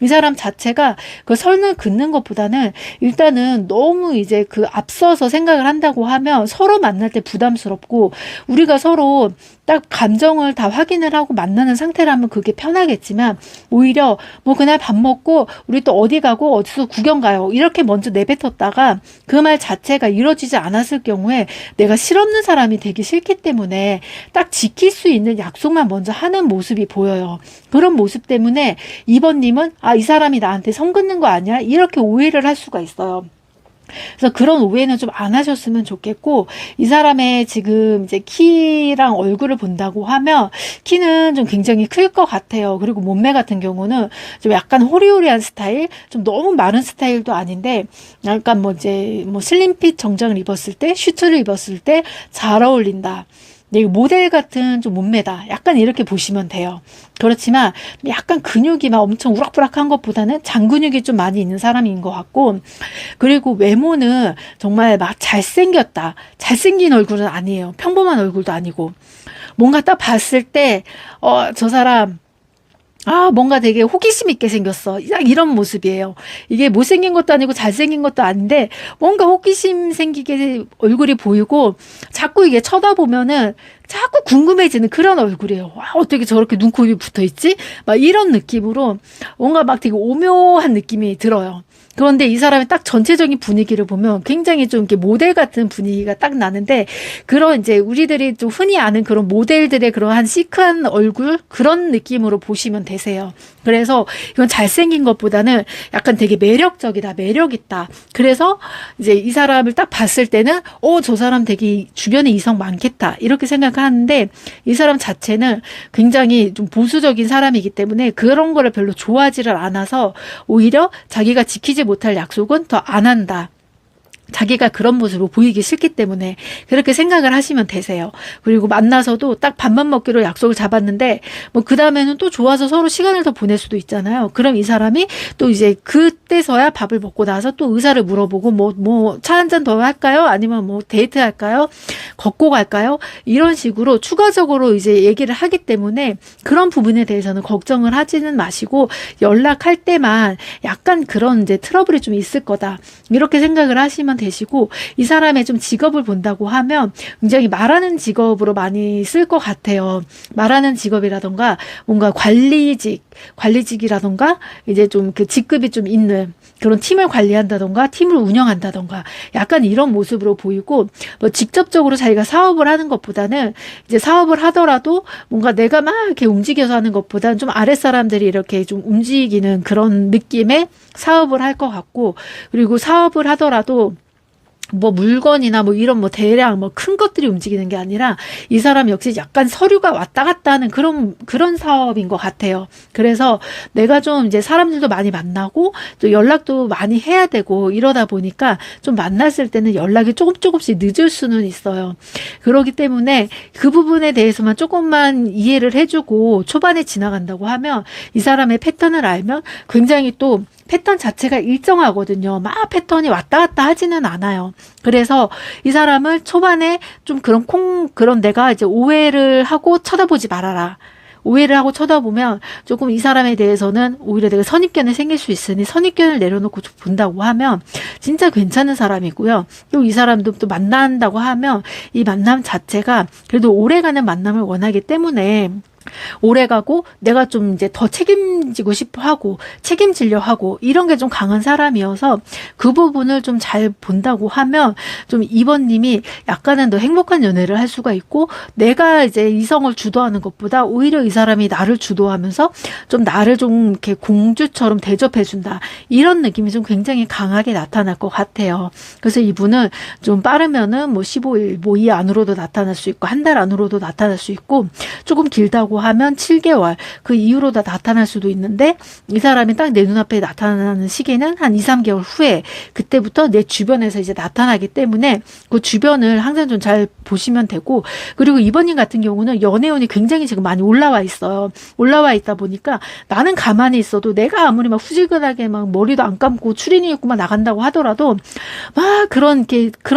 이 사람 자체가 그 선을 긋는 것보다는 일단은 너무 이제 그 앞서서 생각을 한다고 하면 서로 만날 때 부담스럽고, 우리가 서로 딱 감정을 다 확인을 하고 만나는 상태라면 그게 편하겠지만, 오히려 뭐 그날 밥 먹고 우리 또 어디 가고 어디서 구경 가요 이렇게 먼저 내뱉었다가 그 말 자체가 이루어지지 않았을 경우에 내가 실없는 사람이 되기 싫기 때문에 딱 지킬 수 있는 약속만 먼저 하는 모습이 보여요. 그런 모습 때문에 2번님은 이 사람이 나한테 선 긋는 거 아니야? 이렇게 오해를 할 수가 있어요. 그래서 그런 오해는 좀 안 하셨으면 좋겠고, 이 사람의 지금 이제 키랑 얼굴을 본다고 하면 키는 좀 굉장히 클 것 같아요. 그리고 몸매 같은 경우는 좀 약간 호리호리한 스타일, 좀 너무 마른 스타일도 아닌데 약간 뭐 이제 뭐 슬림핏 정장을 입었을 때, 슈트를 입었을 때 잘 어울린다. 네, 모델 같은 좀 몸매다. 약간 이렇게 보시면 돼요. 그렇지만 약간 근육이 막 엄청 우락부락한 것보다는 장근육이 좀 많이 있는 사람인 것 같고, 그리고 외모는 정말 막 잘생겼다. 잘생긴 얼굴은 아니에요. 평범한 얼굴도 아니고, 뭔가 딱 봤을 때 저 사람 뭔가 되게 호기심 있게 생겼어. 딱 이런 모습이에요. 이게 못생긴 것도 아니고 잘생긴 것도 아닌데 뭔가 호기심 생기게 얼굴이 보이고, 자꾸 이게 쳐다보면은 자꾸 궁금해지는 그런 얼굴이에요. 와, 어떻게 저렇게 눈코입이 붙어 있지? 막 이런 느낌으로 뭔가 막 되게 오묘한 느낌이 들어요. 그런데 이 사람의 딱 전체적인 분위기를 보면 굉장히 좀 이렇게 모델 같은 분위기가 딱 나는데, 그런 이제 우리들이 좀 흔히 아는 그런 모델들의 그러한 시크한 얼굴, 그런 느낌으로 보시면 되세요. 그래서 이건 잘생긴 것보다는 약간 되게 매력적이다, 매력있다. 그래서 이제 이 사람을 딱 봤을 때는 저 사람 되게 주변에 이성 많겠다 이렇게 생각하는데, 이 사람 자체는 굉장히 좀 보수적인 사람이기 때문에 그런 거를 별로 좋아하지를 않아서 오히려 자기가 지키지 못할 약속은 더 안 한다. 자기가 그런 모습으로 보이기 싫기 때문에 그렇게 생각을 하시면 되세요. 그리고 만나서도 딱 밥만 먹기로 약속을 잡았는데 뭐 그 다음에는 또 좋아서 서로 시간을 더 보낼 수도 있잖아요. 그럼 이 사람이 또 이제 그때서야 밥을 먹고 나서 또 의사를 물어보고 뭐 차 한 잔 더 할까요? 아니면 뭐 데이트 할까요? 걷고 갈까요? 이런 식으로 추가적으로 이제 얘기를 하기 때문에 그런 부분에 대해서는 걱정을 하지는 마시고, 연락할 때만 약간 그런 이제 트러블이 좀 있을 거다. 이렇게 생각을 하시면 되시고, 이 사람의 좀 직업을 본다고 하면 굉장히 말하는 직업으로 많이 쓸 것 같아요. 말하는 직업이라던가 뭔가 관리직이라던가 이제 좀 그 직급이 좀 있는 그런 팀을 관리한다던가 팀을 운영한다던가 약간 이런 모습으로 보이고, 뭐 직접적으로 자기가 사업을 하는 것보다는 이제 사업을 하더라도 뭔가 내가 막 이렇게 움직여서 하는 것보다는 좀 아랫사람들이 이렇게 좀 움직이는 그런 느낌의 사업을 할 것 같고, 그리고 사업을 하더라도 뭐 물건이나 뭐 이런 뭐 대량 뭐 큰 것들이 움직이는 게 아니라 이 사람 역시 약간 서류가 왔다 갔다 하는 그런 사업인 것 같아요. 그래서 내가 좀 이제 사람들도 많이 만나고 또 연락도 많이 해야 되고 이러다 보니까 좀 만났을 때는 연락이 조금씩 늦을 수는 있어요. 그렇기 때문에 그 부분에 대해서만 조금만 이해를 해주고 초반에 지나간다고 하면, 이 사람의 패턴을 알면 굉장히 또 패턴 자체가 일정하거든요. 막 패턴이 왔다 갔다 하지는 않아요. 그래서 이 사람을 초반에 좀 그런 내가 이제 오해를 하고 쳐다보지 말아라. 오해를 하고 쳐다보면 조금 이 사람에 대해서는 오히려 내가 선입견이 생길 수 있으니 선입견을 내려놓고 본다고 하면 진짜 괜찮은 사람이고요. 또 이 사람도 또 만난다고 하면 이 만남 자체가 그래도 오래가는 만남을 원하기 때문에 오래가고 내가 좀 이제 더 책임지고 싶어 하고 책임지려 하고 이런 게 좀 강한 사람이어서 그 부분을 좀 잘 본다고 하면 좀 2번님이 약간은 더 행복한 연애를 할 수가 있고, 내가 이제 이성을 주도하는 것보다 오히려 이 사람이 나를 주도하면서 좀 나를 좀 이렇게 공주처럼 대접해준다, 이런 느낌이 좀 굉장히 강하게 나타날 것 같아요. 그래서 이분은 좀 빠르면은 뭐 15일 뭐 이 안으로도 나타날 수 있고 한 달 안으로도 나타날 수 있고, 조금 길다고 하면 7개월 그 이후로 다 나타날 수도 있는데 이 사람이 딱 내 눈앞에 나타나는 시기는 한 2, 3개월 후에 그때부터 내 주변에서 이제 나타나기 때문에 그 주변을 항상 좀 잘 보시면 되고 그리고 이번님 같은 경우는 연애운이 굉장히 지금 많이 올라와 있어요. 올라와 있다 보니까 나는 가만히 있어도 내가 아무리 막 후질근하게 막 머리도 안 감고 추리닝 입고만 나간다고 하더라도 막 그런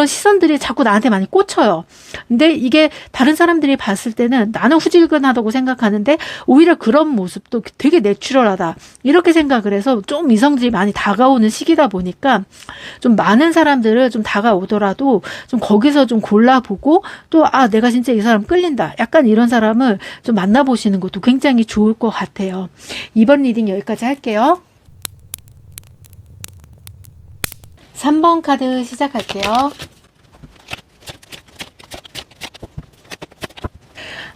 시선들이 자꾸 나한테 많이 꽂혀요. 근데 이게 다른 사람들이 봤을 때는 나는 후질근하다고 생각하는데 오히려 그런 모습도 되게 내추럴하다 이렇게 생각을 해서 좀 이성들이 많이 다가오는 시기다 보니까 좀 많은 사람들을 좀 다가오더라도 좀 거기서 좀 골라보고 또 내가 진짜 이 사람 끌린다 약간 이런 사람을 좀 만나보시는 것도 굉장히 좋을 것 같아요. 이번 리딩 여기까지 할게요. 3번 카드 시작할게요.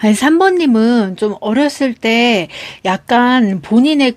아니, 3번님은 좀 어렸을 때 약간 본인의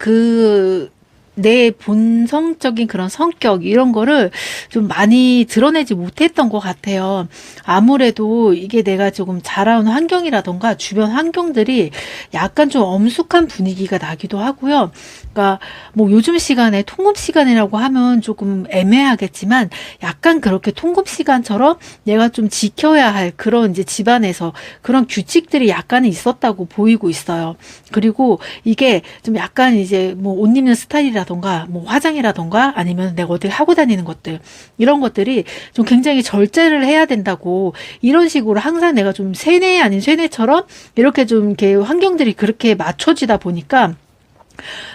내 본성적인 그런 성격 이런 거를 좀 많이 드러내지 못했던 것 같아요. 아무래도 이게 내가 조금 자라온 환경이라던가 주변 환경들이 약간 좀 엄숙한 분위기가 나기도 하고요. 그러니까 뭐 요즘 시간에 통금 시간이라고 하면 조금 애매하겠지만 약간 그렇게 통금 시간처럼 내가 좀 지켜야 할 그런 이제 집안에서 그런 규칙들이 약간은 있었다고 보이고 있어요. 그리고 이게 좀 약간 이제 뭐 옷 입는 스타일이라던가 뭐 화장이라던가 아니면 내가 어디 하고 다니는 것들 이런 것들이 좀 굉장히 절제를 해야 된다고 이런 식으로 항상 내가 좀 세뇌 아닌 세뇌처럼 이렇게 좀 이렇게 환경들이 그렇게 맞춰지다 보니까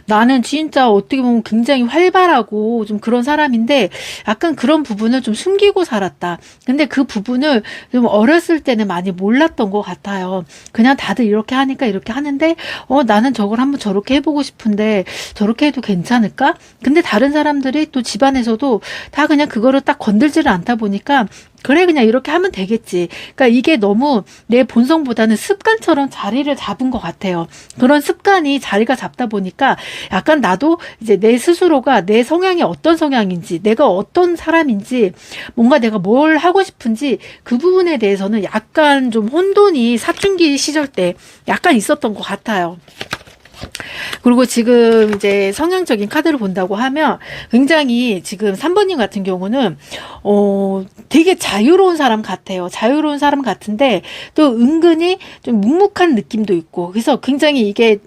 나는 진짜 어떻게 보면 굉장히 활발하고 좀 그런 사람인데 약간 그런 부분을 좀 숨기고 살았다. 근데 그 부분을 좀 어렸을 때는 많이 몰랐던 것 같아요. 그냥 다들 이렇게 하니까 이렇게 하는데 나는 저걸 한번 저렇게 해보고 싶은데 저렇게 해도 괜찮을까? 근데 다른 사람들이 또 집안에서도 다 그냥 그거를 딱 건들지를 않다 보니까 그래 그냥 이렇게 하면 되겠지. 그러니까 이게 너무 내 본성보다는 습관처럼 자리를 잡은 것 같아요. 그런 습관이 자리가 잡다 보니까 약간 나도 이제 내 스스로가 내 성향이 어떤 성향인지 내가 어떤 사람인지 뭔가 내가 뭘 하고 싶은지 그 부분에 대해서는 약간 좀 혼돈이 사춘기 시절 때 약간 있었던 것 같아요. 그리고 지금 이제 성향적인 카드를 본다고 하면 굉장히 지금 3번님 같은 경우는 되게 자유로운 사람 같아요. 자유로운 사람 같은데 또 은근히 좀 묵묵한 느낌도 있고 그래서 굉장히 이게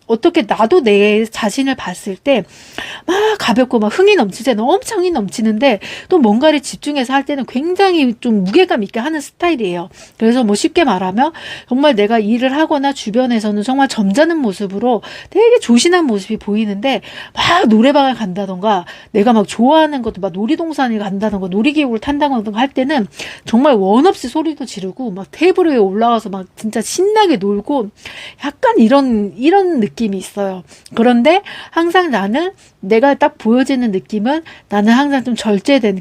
어떻게 나도 내 자신을 봤을 때 막 가볍고 막 흥이 넘치잖아. 엄청 흥이 넘치는데 또 뭔가를 집중해서 할 때는 굉장히 좀 무게감 있게 하는 스타일이에요. 그래서 뭐 쉽게 말하면 정말 내가 일을 하거나 주변에서는 정말 점잖은 모습으로 되게 조신한 모습이 보이는데 막 노래방을 간다던가 내가 막 좋아하는 것도 막 놀이동산에 간다던가 놀이기구를 탄다던가 할 때는 정말 원 없이 소리도 지르고 막 테이블 위에 올라와서 막 진짜 신나게 놀고 약간 이런 느낌이 있어요. 그런데 항상 나는 내가 딱 보여지는 느낌은 나는 항상 좀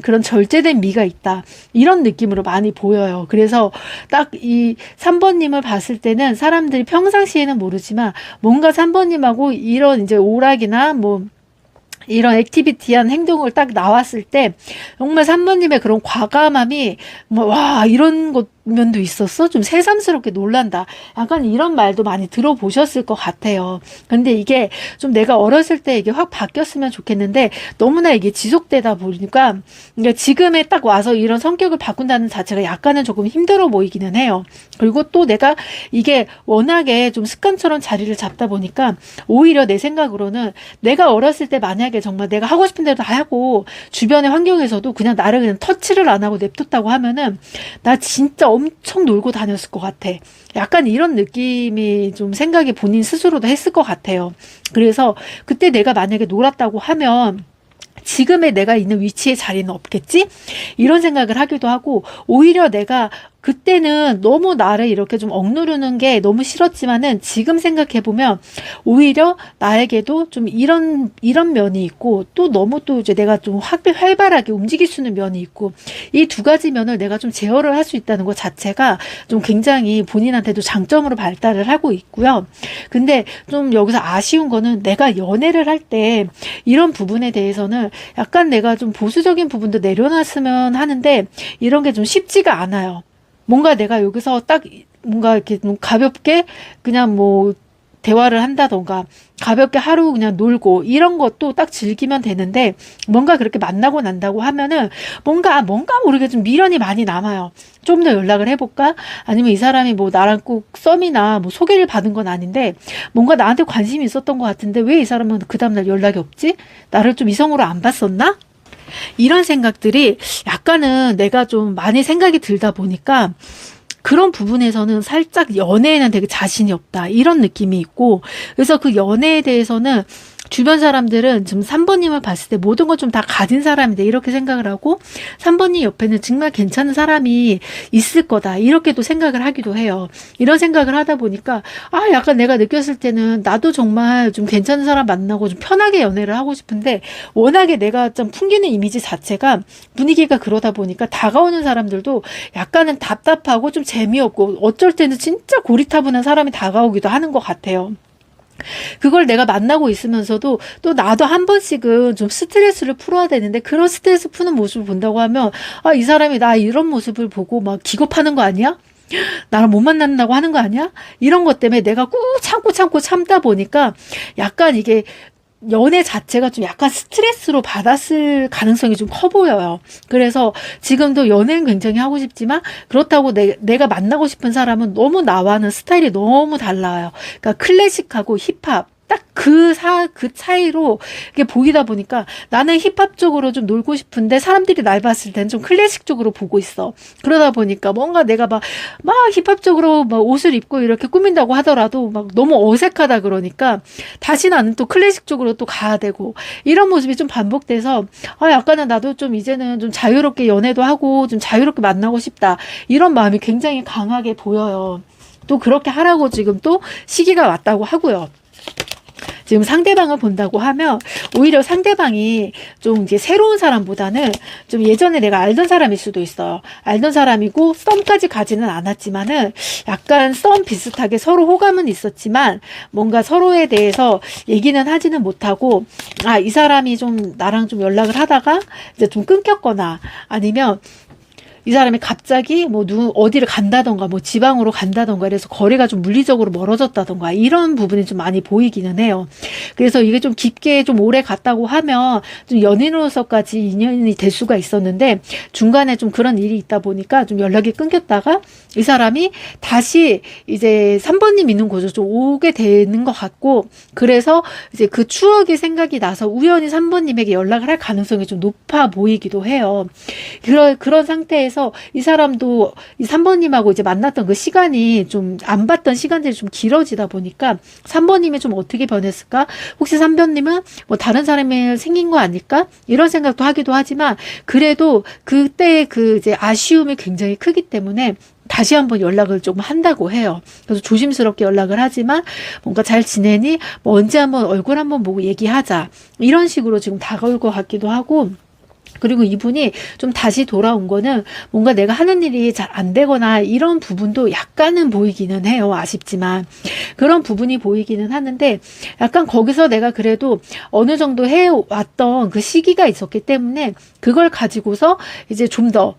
그런 절제된 미가 있다. 이런 느낌으로 많이 보여요. 그래서 딱 이 3번님을 봤을 때는 사람들이 평상시에는 모르지만 뭔가 3번님하고 이런 이제 오락이나 뭐 이런 액티비티한 행동을 딱 나왔을 때 정말 3번님의 그런 과감함이 와 이런 것 면도 있었어? 좀 새삼스럽게 놀란다. 약간 이런 말도 많이 들어보셨을 것 같아요. 근데 이게 좀 내가 어렸을 때 이게 확 바뀌었으면 좋겠는데 너무나 이게 지속되다 보니까 지금에 딱 와서 이런 성격을 바꾼다는 자체가 약간은 조금 힘들어 보이기는 해요. 그리고 또 내가 이게 워낙에 좀 습관처럼 자리를 잡다 보니까 오히려 내 생각으로는 내가 어렸을 때 만약에 정말 내가 하고 싶은 대로 다 하고 주변의 환경에서도 그냥 나를 그냥 터치를 안 하고 냅뒀다고 하면은 나 진짜 엄청 놀고 다녔을 것 같아. 약간 이런 느낌이 좀 생각이 본인 스스로도 했을 것 같아요. 그래서 그때 내가 만약에 놀았다고 하면 지금의 내가 있는 위치의 자리는 없겠지? 이런 생각을 하기도 하고 오히려 내가 그때는 너무 나를 이렇게 좀 억누르는 게 너무 싫었지만은 지금 생각해보면 오히려 나에게도 좀 이런 면이 있고 또 너무 또 이제 내가 좀 활발하게 움직일 수 있는 면이 있고 이 두 가지 면을 내가 좀 제어를 할 수 있다는 것 자체가 좀 굉장히 본인한테도 장점으로 발달을 하고 있고요. 근데 좀 여기서 아쉬운 거는 내가 연애를 할 때 이런 부분에 대해서는 약간 내가 좀 보수적인 부분도 내려놨으면 하는데 이런 게 좀 쉽지가 않아요. 뭔가 내가 여기서 딱 뭔가 이렇게 좀 가볍게 그냥 뭐 대화를 한다던가 가볍게 하루 그냥 놀고 이런 것도 딱 즐기면 되는데, 뭔가 그렇게 만나고 난다고 하면은 뭔가 모르게 좀 미련이 많이 남아요. 좀 더 연락을 해볼까? 아니면 이 사람이 뭐 나랑 꼭 썸이나 뭐 소개를 받은 건 아닌데 뭔가 나한테 관심이 있었던 것 같은데 왜 이 사람은 그 다음날 연락이 없지? 나를 좀 이성으로 안 봤었나? 이런 생각들이 약간은 내가 좀 많이 생각이 들다 보니까 그런 부분에서는 살짝 연애에는 되게 자신이 없다, 이런 느낌이 있고, 그래서 그 연애에 대해서는 주변 사람들은 지금 3번님을 봤을 때 모든 걸 좀 다 가진 사람이다, 이렇게 생각을 하고 3번님 옆에는 정말 괜찮은 사람이 있을 거다, 이렇게도 생각을 하기도 해요. 이런 생각을 하다 보니까 약간 내가 느꼈을 때는 나도 정말 좀 괜찮은 사람 만나고 좀 편하게 연애를 하고 싶은데, 워낙에 내가 좀 풍기는 이미지 자체가 분위기가 그러다 보니까 다가오는 사람들도 약간은 답답하고 좀 재미없고 어쩔 때는 진짜 고리타분한 사람이 다가오기도 하는 것 같아요. 그걸 내가 만나고 있으면서도 또 나도 한 번씩은 좀 스트레스를 풀어야 되는데, 그런 스트레스 푸는 모습을 본다고 하면 이 사람이 나 이런 모습을 보고 막 기겁하는 거 아니야? 나랑 못 만난다고 하는 거 아니야? 이런 것 때문에 내가 꾹 참고 참다 보니까 약간 이게 연애 자체가 좀 약간 스트레스로 받았을 가능성이 좀 커 보여요. 그래서 지금도 연애는 굉장히 하고 싶지만 그렇다고 내가 만나고 싶은 사람은 너무 나와는 스타일이 너무 달라요. 그러니까 클래식하고 힙합 딱 그 차이로 이게 보이다 보니까 나는 힙합 쪽으로 좀 놀고 싶은데 사람들이 날 봤을 때는 좀 클래식 쪽으로 보고 있어. 그러다 보니까 뭔가 내가 막 힙합 쪽으로 막 옷을 입고 이렇게 꾸민다고 하더라도 막 너무 어색하다 그러니까 다시 나는 또 클래식 쪽으로 또 가야 되고, 이런 모습이 좀 반복돼서 약간은 나도 좀 이제는 좀 자유롭게 연애도 하고 좀 자유롭게 만나고 싶다, 이런 마음이 굉장히 강하게 보여요. 또 그렇게 하라고 지금 또 시기가 왔다고 하고요. 지금 상대방을 본다고 하면 오히려 상대방이 좀 이제 새로운 사람보다는 좀 예전에 내가 알던 사람일 수도 있어요. 알던 사람이고 썸까지 가지는 않았지만은 약간 썸 비슷하게 서로 호감은 있었지만 뭔가 서로에 대해서 얘기는 하지는 못하고, 이 사람이 좀 나랑 좀 연락을 하다가 이제 좀 끊겼거나, 아니면 이 사람이 갑자기 뭐 어디를 간다던가 뭐 지방으로 간다던가 그래서 거리가 좀 물리적으로 멀어졌다던가 이런 부분이 좀 많이 보이기는 해요. 그래서 이게 좀 깊게 좀 오래 갔다고 하면 좀 연인으로서까지 인연이 될 수가 있었는데, 중간에 좀 그런 일이 있다 보니까 좀 연락이 끊겼다가 이 사람이 다시 이제 3번님 있는 곳으로 좀 오게 되는 것 같고, 그래서 이제 그 추억이 생각이 나서 우연히 3번님에게 연락을 할 가능성이 좀 높아 보이기도 해요. 그런 상태에서 이 사람도 이 3번님하고 이제 만났던 그 시간이 좀 안 봤던 시간들이 좀 길어지다 보니까 3번님이 좀 어떻게 변했을까? 혹시 3번님은 뭐 다른 사람이 생긴 거 아닐까? 이런 생각도 하기도 하지만, 그래도 그때 그 이제 아쉬움이 굉장히 크기 때문에 다시 한번 연락을 조금 한다고 해요. 그래서 조심스럽게 연락을 하지만 뭔가 잘 지내니? 뭐 언제 한번 얼굴 한번 보고 얘기하자, 이런 식으로 지금 다가올 것 같기도 하고, 그리고 이분이 좀 다시 돌아온 거는 뭔가 내가 하는 일이 잘 안 되거나 이런 부분도 약간은 보이기는 해요. 아쉽지만 그런 부분이 보이기는 하는데, 약간 거기서 내가 그래도 어느 정도 해왔던 그 시기가 있었기 때문에 그걸 가지고서 이제 좀 더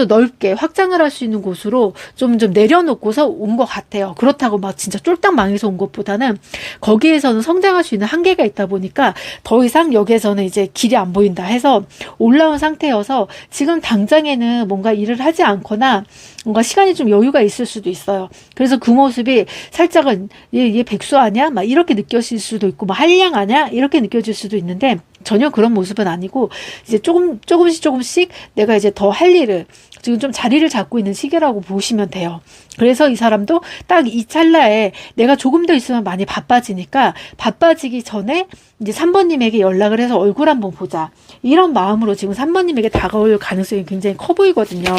넓게 확장을 할 수 있는 곳으로 좀 내려놓고서 온 것 같아요. 그렇다고 막 진짜 쫄딱 망해서 온 것보다는 거기에서는 성장할 수 있는 한계가 있다 보니까 더 이상 여기에서는 이제 길이 안 보인다 해서 올라온 상태여서 지금 당장에는 뭔가 일을 하지 않거나 뭔가 시간이 좀 여유가 있을 수도 있어요. 그래서 그 모습이 살짝은 얘 백수 아니야? 막 이렇게 느껴질 수도 있고, 막 한량 아니야? 이렇게 느껴질 수도 있는데 전혀 그런 모습은 아니고, 이제 조금씩 내가 이제 더 할 일을 지금 좀 자리를 잡고 있는 시기라고 보시면 돼요. 그래서 이 사람도 딱 이 찰나에 내가 조금 더 있으면 많이 바빠지니까 바빠지기 전에 이제 3번님에게 연락을 해서 얼굴 한번 보자, 이런 마음으로 지금 3번님에게 다가올 가능성이 굉장히 커 보이거든요.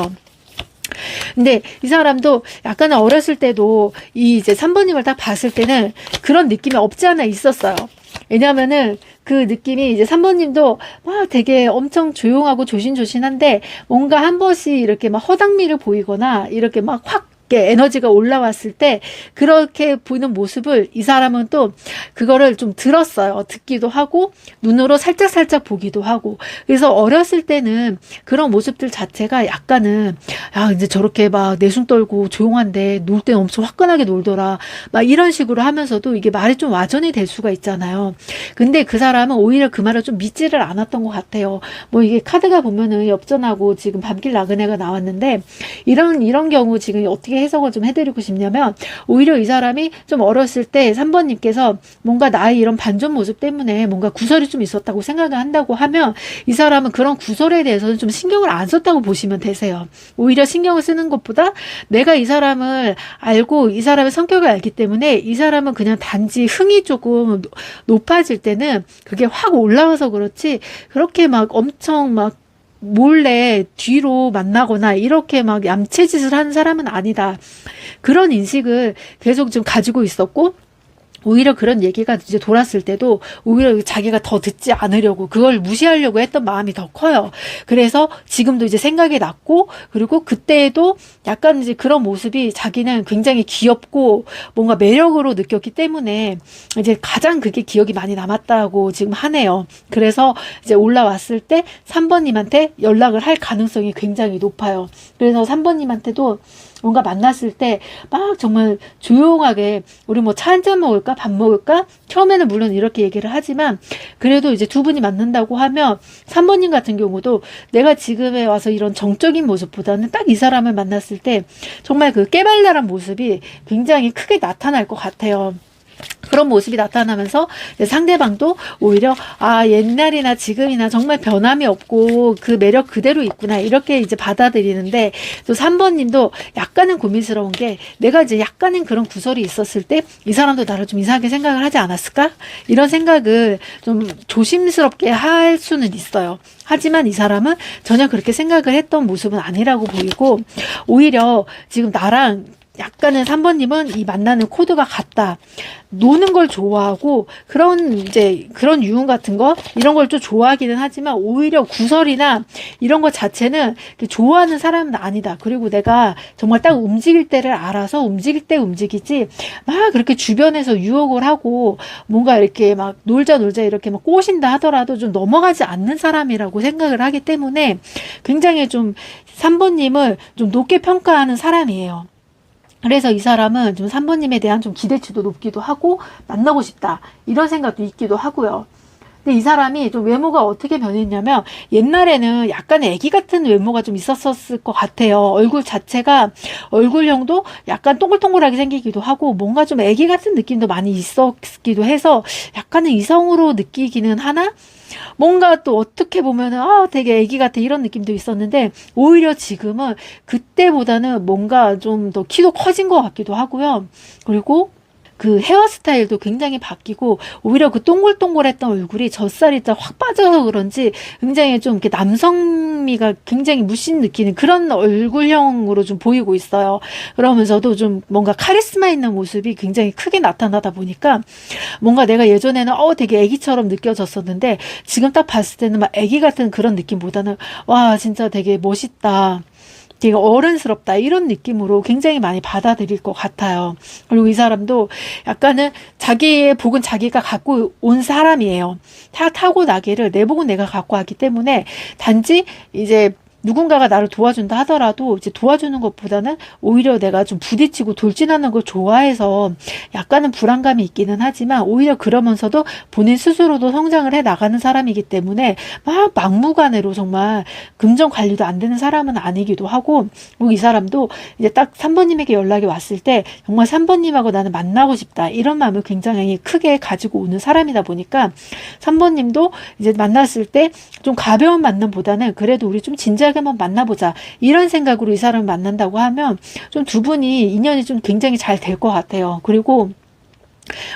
근데 이 사람도 약간 어렸을 때도 이 이제 3번님을 딱 봤을 때는 그런 느낌이 없지 않아 있었어요. 왜냐면은 그 느낌이 이제 3번님도 막 되게 엄청 조용하고 조신조신한데 뭔가 한 번씩 이렇게 막 허당미를 보이거나 이렇게 막 확 에너지가 올라왔을 때 그렇게 보이는 모습을 이 사람은 또 그거를 좀 들었어요. 듣기도 하고 눈으로 살짝살짝 보기도 하고. 그래서 어렸을 때는 그런 모습들 자체가 약간은 야 이제 저렇게 막 내숭 떨고 조용한데 놀 때는 엄청 화끈하게 놀더라 막 이런 식으로 하면서도 이게 말이 좀 와전이 될 수가 있잖아요. 근데 그 사람은 오히려 그 말을 좀 믿지를 않았던 것 같아요. 뭐 이게 카드가 보면은 엽전하고 지금 밤길 나그네가 나왔는데 이런 경우 지금 어떻게 해석을 좀 해드리고 싶냐면 오히려 이 사람이 좀 어렸을 때 3번님께서 뭔가 나의 이런 반전 모습 때문에 뭔가 구설이 좀 있었다고 생각을 한다고 하면 이 사람은 그런 구설에 대해서는 좀 신경을 안 썼다고 보시면 되세요. 오히려 신경을 쓰는 것보다 내가 이 사람을 알고 이 사람의 성격을 알기 때문에 이 사람은 그냥 단지 흥이 조금 높아질 때는 그게 확 올라와서 그렇지 그렇게 막 엄청 막 몰래 뒤로 만나거나 이렇게 막 얌체짓을 하는 사람은 아니다. 그런 인식을 계속 좀 가지고 있었고 오히려 그런 얘기가 이제 돌았을 때도 오히려 자기가 더 듣지 않으려고 그걸 무시하려고 했던 마음이 더 커요. 그래서 지금도 이제 생각이 났고 그리고 그때에도 약간 이제 그런 모습이 자기는 굉장히 귀엽고 뭔가 매력으로 느꼈기 때문에 이제 가장 그게 기억이 많이 남았다고 지금 하네요. 그래서 이제 올라왔을 때 3번님한테 연락을 할 가능성이 굉장히 높아요. 그래서 3번님한테도 뭔가 만났을 때 막 정말 조용하게 우리 뭐 차 한잔 먹을까 밥 먹을까 처음에는 물론 이렇게 얘기를 하지만 그래도 이제 두 분이 만난다고 하면 3번님 같은 경우도 내가 지금에 와서 이런 정적인 모습보다는 딱 이 사람을 만났을 때 정말 그 깨발랄한 모습이 굉장히 크게 나타날 것 같아요. 그런 모습이 나타나면서 상대방도 오히려 아 옛날이나 지금이나 정말 변함이 없고 그 매력 그대로 있구나 이렇게 이제 받아들이는데 또 3번님도 약간은 고민스러운 게 내가 이제 약간은 그런 구설이 있었을 때 이 사람도 나를 좀 이상하게 생각을 하지 않았을까 이런 생각을 좀 조심스럽게 할 수는 있어요. 하지만 이 사람은 전혀 그렇게 생각을 했던 모습은 아니라고 보이고 오히려 지금 나랑 약간은 3번님은 이 만나는 코드가 같다. 노는 걸 좋아하고 그런 이제 그런 유흥 같은 거 이런 걸 좀 좋아하기는 하지만 오히려 구설이나 이런 것 자체는 좋아하는 사람은 아니다. 그리고 내가 정말 딱 움직일 때를 알아서 움직일 때 움직이지 막 그렇게 주변에서 유혹을 하고 뭔가 이렇게 막 놀자 이렇게 막 꼬신다 하더라도 좀 넘어가지 않는 사람이라고 생각을 하기 때문에 굉장히 좀 3번님을 좀 높게 평가하는 사람이에요. 그래서 이 사람은 좀 3번님에 대한 좀 기대치도 높기도 하고 만나고 싶다 이런 생각도 있기도 하고요. 근데 이 사람이 좀 외모가 어떻게 변했냐면 옛날에는 약간 애기 같은 외모가 좀 있었을 것 같아요. 얼굴 자체가 얼굴형도 약간 동글동글하게 생기기도 하고 뭔가 좀 애기 같은 느낌도 많이 있었기도 해서 약간은 이성으로 느끼기는 하나 뭔가 또 어떻게 보면은 아 되게 애기 같아 이런 느낌도 있었는데 오히려 지금은 그때보다는 뭔가 좀 더 키도 커진 것 같기도 하고요. 그리고 그 헤어스타일도 굉장히 바뀌고 오히려 그 동글동글했던 얼굴이 젖살이 확 빠져서 그런지 굉장히 좀 이렇게 남성미가 굉장히 물씬 느끼는 그런 얼굴형으로 좀 보이고 있어요. 그러면서도 좀 뭔가 카리스마 있는 모습이 굉장히 크게 나타나다 보니까 뭔가 내가 예전에는 되게 애기처럼 느껴졌었는데 지금 딱 봤을 때는 막 애기 같은 그런 느낌보다는 와 진짜 되게 멋있다. 되게 어른스럽다 이런 느낌으로 굉장히 많이 받아들일 것 같아요. 그리고 이 사람도 약간은 자기의 복은 자기가 갖고 온 사람이에요. 타고나기를 내 복은 내가 갖고 왔기 때문에 단지 이제 누군가가 나를 도와준다 하더라도 이제 도와주는 것보다는 오히려 내가 좀 부딪히고 돌진하는 걸 좋아해서 약간은 불안감이 있기는 하지만 오히려 그러면서도 본인 스스로도 성장을 해 나가는 사람이기 때문에 막 막무가내로 정말 금전 관리도 안 되는 사람은 아니기도 하고 그리고 이 사람도 이제 딱 3번님에게 연락이 왔을 때 정말 3번님하고 나는 만나고 싶다 이런 마음을 굉장히 크게 가지고 오는 사람이다 보니까 3번님도 이제 만났을 때 좀 가벼운 만남보다는 그래도 우리 좀 진지하게 한번 만나보자 이런 생각으로 이 사람을 만난다고 하면 좀 두 분이 인연이 좀 굉장히 잘 될 것 같아요. 그리고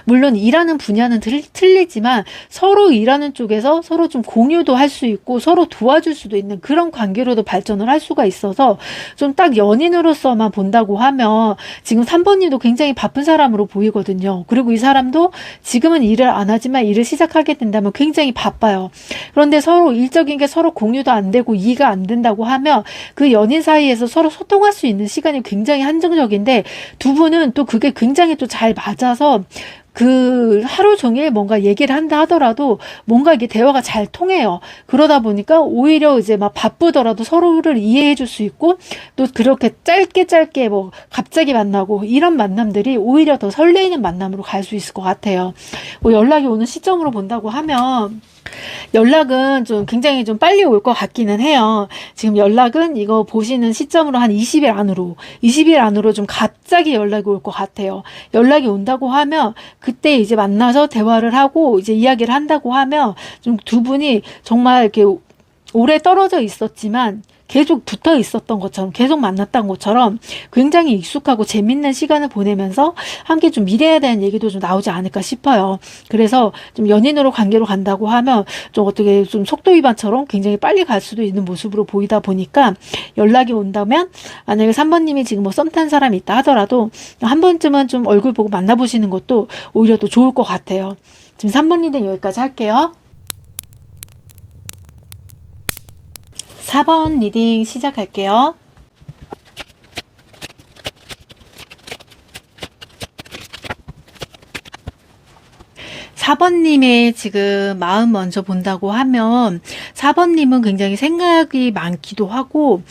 물론 일하는 분야는 틀리지만 서로 일하는 쪽에서 서로 좀 공유도 할 수 있고 서로 도와줄 수도 있는 그런 관계로도 발전을 할 수가 있어서 좀 딱 연인으로서만 본다고 하면 지금 3번님도 굉장히 바쁜 사람으로 보이거든요. 그리고 이 사람도 지금은 일을 안 하지만 일을 시작하게 된다면 굉장히 바빠요. 그런데 서로 일적인 게 서로 공유도 안 되고 이해가 안 된다고 하면 그 연인 사이에서 서로 소통할 수 있는 시간이 굉장히 한정적인데 두 분은 또 그게 굉장히 또 잘 맞아서 그 하루 종일 뭔가 얘기를 한다 하더라도 뭔가 이게 대화가 잘 통해요. 그러다 보니까 오히려 이제 막 바쁘더라도 서로를 이해해 줄 수 있고 또 그렇게 짧게 뭐 갑자기 만나고 이런 만남들이 오히려 더 설레이는 만남으로 갈 수 있을 것 같아요. 뭐 연락이 오는 시점으로 본다고 하면 연락은 좀 굉장히 좀 빨리 올 것 같기는 해요. 지금 연락은 이거 보시는 시점으로 한 20일 안으로 좀 갑자기 연락이 올 것 같아요. 연락이 온다고 하면 그때 이제 만나서 대화를 하고 이제 이야기를 한다고 하면 좀 두 분이 정말 이렇게 오래 떨어져 있었지만 계속 붙어 있었던 것처럼 계속 만났던 것처럼 굉장히 익숙하고 재밌는 시간을 보내면서 함께 좀 미래에 대한 얘기도 좀 나오지 않을까 싶어요. 그래서 좀 연인으로 관계로 간다고 하면 좀 어떻게 좀 속도 위반처럼 굉장히 빨리 갈 수도 있는 모습으로 보이다 보니까 연락이 온다면 만약에 3번님이 지금 뭐 썸 탄 사람이 있다 하더라도 한 번쯤은 좀 얼굴 보고 만나보시는 것도 오히려 또 좋을 것 같아요. 지금 3번님은 여기까지 할게요. 4번 리딩 시작할게요. 4번님의 지금 마음 먼저 본다고 하면 4번님은 굉장히 생각이 많기도 하고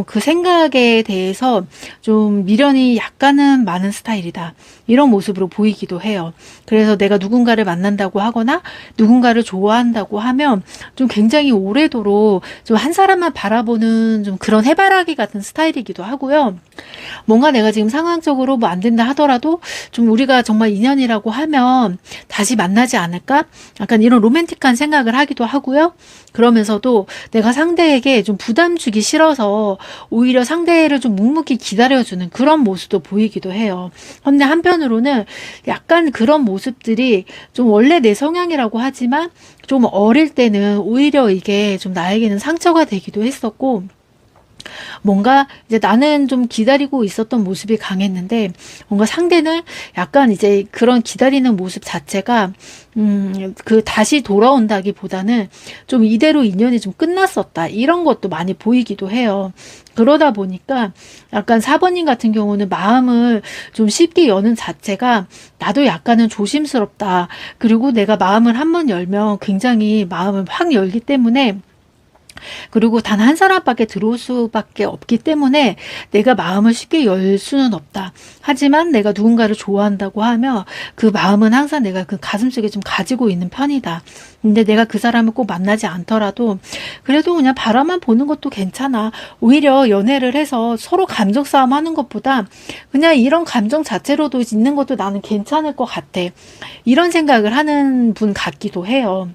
그 생각에 대해서 좀 미련이 약간은 많은 스타일이다. 이런 모습으로 보이기도 해요. 그래서 내가 누군가를 만난다고 하거나 누군가를 좋아한다고 하면 좀 굉장히 오래도록 좀 한 사람만 바라보는 좀 그런 해바라기 같은 스타일이기도 하고요. 뭔가 내가 지금 상황적으로 뭐 안 된다 하더라도 좀 우리가 정말 인연이라고 하면 다시 만나지 않을까? 약간 이런 로맨틱한 생각을 하기도 하고요. 그러면서도 내가 상대에게 좀 부담 주기 싫어서 오히려 상대를 좀 묵묵히 기다려주는 그런 모습도 보이기도 해요. 근데 한편으로는 약간 그런 모습들이 좀 원래 내 성향이라고 하지만 좀 어릴 때는 오히려 이게 좀 나에게는 상처가 되기도 했었고 뭔가 이제 나는 좀 기다리고 있었던 모습이 강했는데 뭔가 상대는 약간 이제 그런 기다리는 모습 자체가 그 다시 돌아온다기보다는 좀 이대로 인연이 좀 끝났었다 이런 것도 많이 보이기도 해요. 그러다 보니까 약간 4번님 같은 경우는 마음을 좀 쉽게 여는 자체가 나도 약간은 조심스럽다. 그리고 내가 마음을 한번 열면 굉장히 마음을 확 열기 때문에 그리고 단 한 사람밖에 들어올 수밖에 없기 때문에 내가 마음을 쉽게 열 수는 없다. 하지만 내가 누군가를 좋아한다고 하면 그 마음은 항상 내가 그 가슴속에 좀 가지고 있는 편이다. 근데 내가 그 사람을 꼭 만나지 않더라도 그래도 그냥 바라만 보는 것도 괜찮아. 오히려 연애를 해서 서로 감정 싸움 하는 것보다 그냥 이런 감정 자체로도 있는 것도 나는 괜찮을 것 같아. 이런 생각을 하는 분 같기도 해요.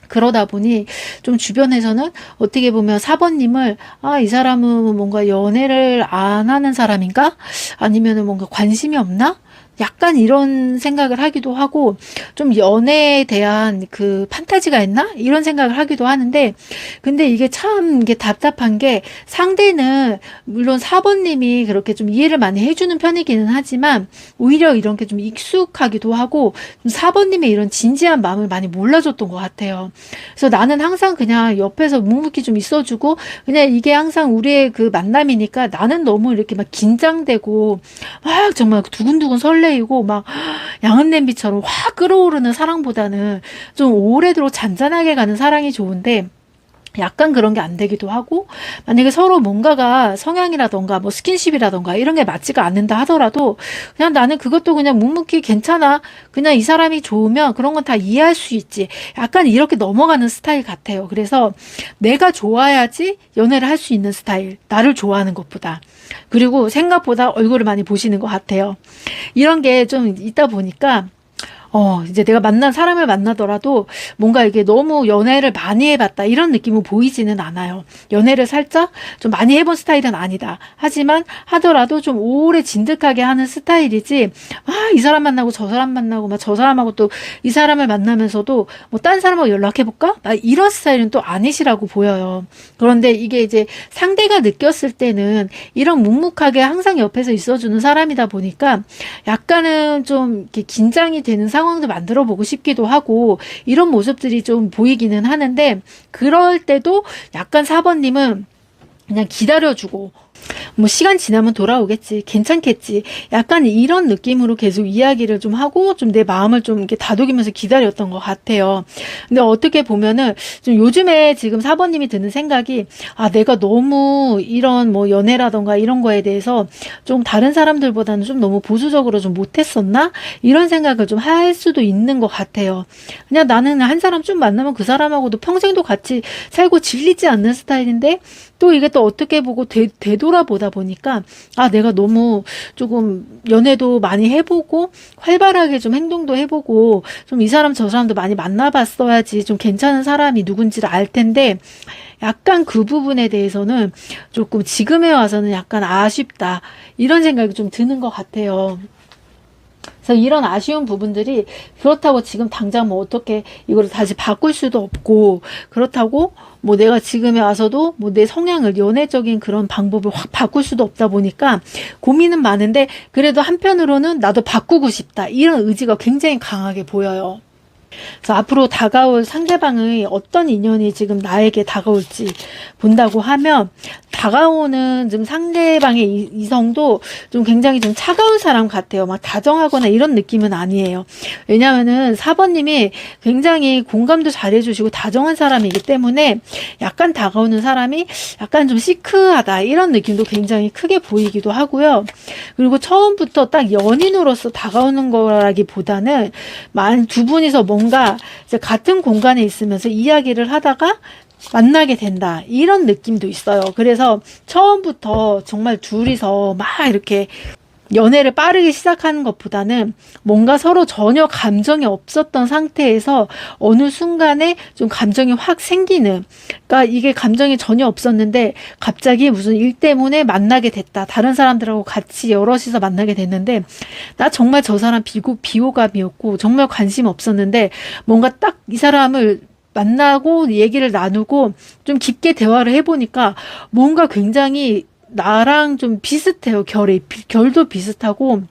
그러다 보니 좀 주변에서는 어떻게 보면 4번님을 이 사람은 뭔가 연애를 안 하는 사람인가? 아니면은 뭔가 관심이 없나? 약간 이런 생각을 하기도 하고 좀 연애에 대한 그 판타지가 있나? 이런 생각을 하기도 하는데 근데 이게 참 이게 답답한 게 상대는 물론 4번님이 그렇게 좀 이해를 많이 해주는 편이기는 하지만 오히려 이런 게 좀 익숙하기도 하고 4번님의 이런 진지한 마음을 많이 몰라줬던 것 같아요. 그래서 나는 항상 그냥 옆에서 묵묵히 좀 있어주고 그냥 이게 항상 우리의 그 만남이니까 나는 너무 이렇게 막 긴장되고 막 정말 두근두근 설레이고 막 양은 냄비처럼 확 끓어오르는 사랑보다는 좀 오래도록 잔잔하게 가는 사랑이 좋은데 약간 그런 게 안 되기도 하고 만약에 서로 뭔가가 성향이라던가 뭐 스킨십이라던가 이런 게 맞지가 않는다 하더라도 그냥 나는 그것도 그냥 묵묵히 괜찮아. 그냥 이 사람이 좋으면 그런 건 다 이해할 수 있지. 약간 이렇게 넘어가는 스타일 같아요. 그래서 내가 좋아야지 연애를 할 수 있는 스타일. 나를 좋아하는 것보다. 그리고 생각보다 얼굴을 많이 보시는 것 같아요. 이런 게 좀 있다 보니까 이제 내가 만난 사람을 만나더라도 뭔가 이게 너무 연애를 많이 해봤다 이런 느낌은 보이지는 않아요. 연애를 살짝 좀 많이 해본 스타일은 아니다. 하지만 하더라도 좀 오래 진득하게 하는 스타일이지, 이 사람 만나고 저 사람 만나고 막 저 사람하고 또 이 사람을 만나면서도 뭐 딴 사람하고 연락해볼까? 막 이런 스타일은 또 아니시라고 보여요. 그런데 이게 이제 상대가 느꼈을 때는 이런 묵묵하게 항상 옆에서 있어주는 사람이다 보니까 약간은 좀 이렇게 긴장이 되는 상황도 만들어 보고 싶기도 하고 이런 모습들이 좀 보이기는 하는데, 그럴 때도 약간 4번님은 그냥 기다려주고 뭐 시간 지나면 돌아오겠지, 괜찮겠지, 약간 이런 느낌으로 계속 이야기를 좀 하고 좀 내 마음을 좀 이렇게 다독이면서 기다렸던 것 같아요. 근데 어떻게 보면은 좀 요즘에 지금 4번님이 드는 생각이, 내가 너무 이런 뭐 연애라던가 이런 거에 대해서 좀 다른 사람들보다는 좀 너무 보수적으로 좀 못했었나? 이런 생각을 좀 할 수도 있는 것 같아요. 그냥 나는 한 사람 좀 만나면 그 사람하고도 평생도 같이 살고 질리지 않는 스타일인데, 또 이게 또 어떻게 보고 되돌아보다 보니까 내가 너무 조금 연애도 많이 해보고 활발하게 좀 행동도 해보고 좀 이 사람 저 사람도 많이 만나봤어야지 좀 괜찮은 사람이 누군지를 알 텐데, 약간 그 부분에 대해서는 조금 지금에 와서는 약간 아쉽다 이런 생각이 좀 드는 것 같아요. 그래서 이런 아쉬운 부분들이, 그렇다고 지금 당장 뭐 어떻게 이걸 다시 바꿀 수도 없고, 그렇다고 뭐 내가 지금에 와서도 뭐 내 성향을, 연애적인 그런 방법을 확 바꿀 수도 없다 보니까 고민은 많은데, 그래도 한편으로는 나도 바꾸고 싶다 이런 의지가 굉장히 강하게 보여요. 그래서 앞으로 다가올 상대방의 어떤 인연이 지금 나에게 다가올지 본다고 하면, 다가오는 지금 상대방의 이성도 좀 굉장히 좀 차가운 사람 같아요. 막 다정하거나 이런 느낌은 아니에요. 왜냐하면은 4번님이 굉장히 공감도 잘해주시고 다정한 사람이기 때문에 약간 다가오는 사람이 약간 좀 시크하다 이런 느낌도 굉장히 크게 보이기도 하고요. 그리고 처음부터 딱 연인으로서 다가오는 거라기보다는 두 분이서 뭔가 이제 같은 공간에 있으면서 이야기를 하다가 만나게 된다 이런 느낌도 있어요. 그래서 처음부터 정말 둘이서 막 이렇게 연애를 빠르게 시작하는 것보다는 뭔가 서로 전혀 감정이 없었던 상태에서 어느 순간에 좀 감정이 확 생기는, 그러니까 이게 감정이 전혀 없었는데 갑자기 무슨 일 때문에 만나게 됐다, 다른 사람들하고 같이 여럿이서 만나게 됐는데, 나 정말 저 사람 비호감이었고 정말 관심 없었는데 뭔가 딱 이 사람을 만나고 얘기를 나누고 좀 깊게 대화를 해보니까 뭔가 굉장히 나랑 좀 비슷해요. 결도 비슷하고,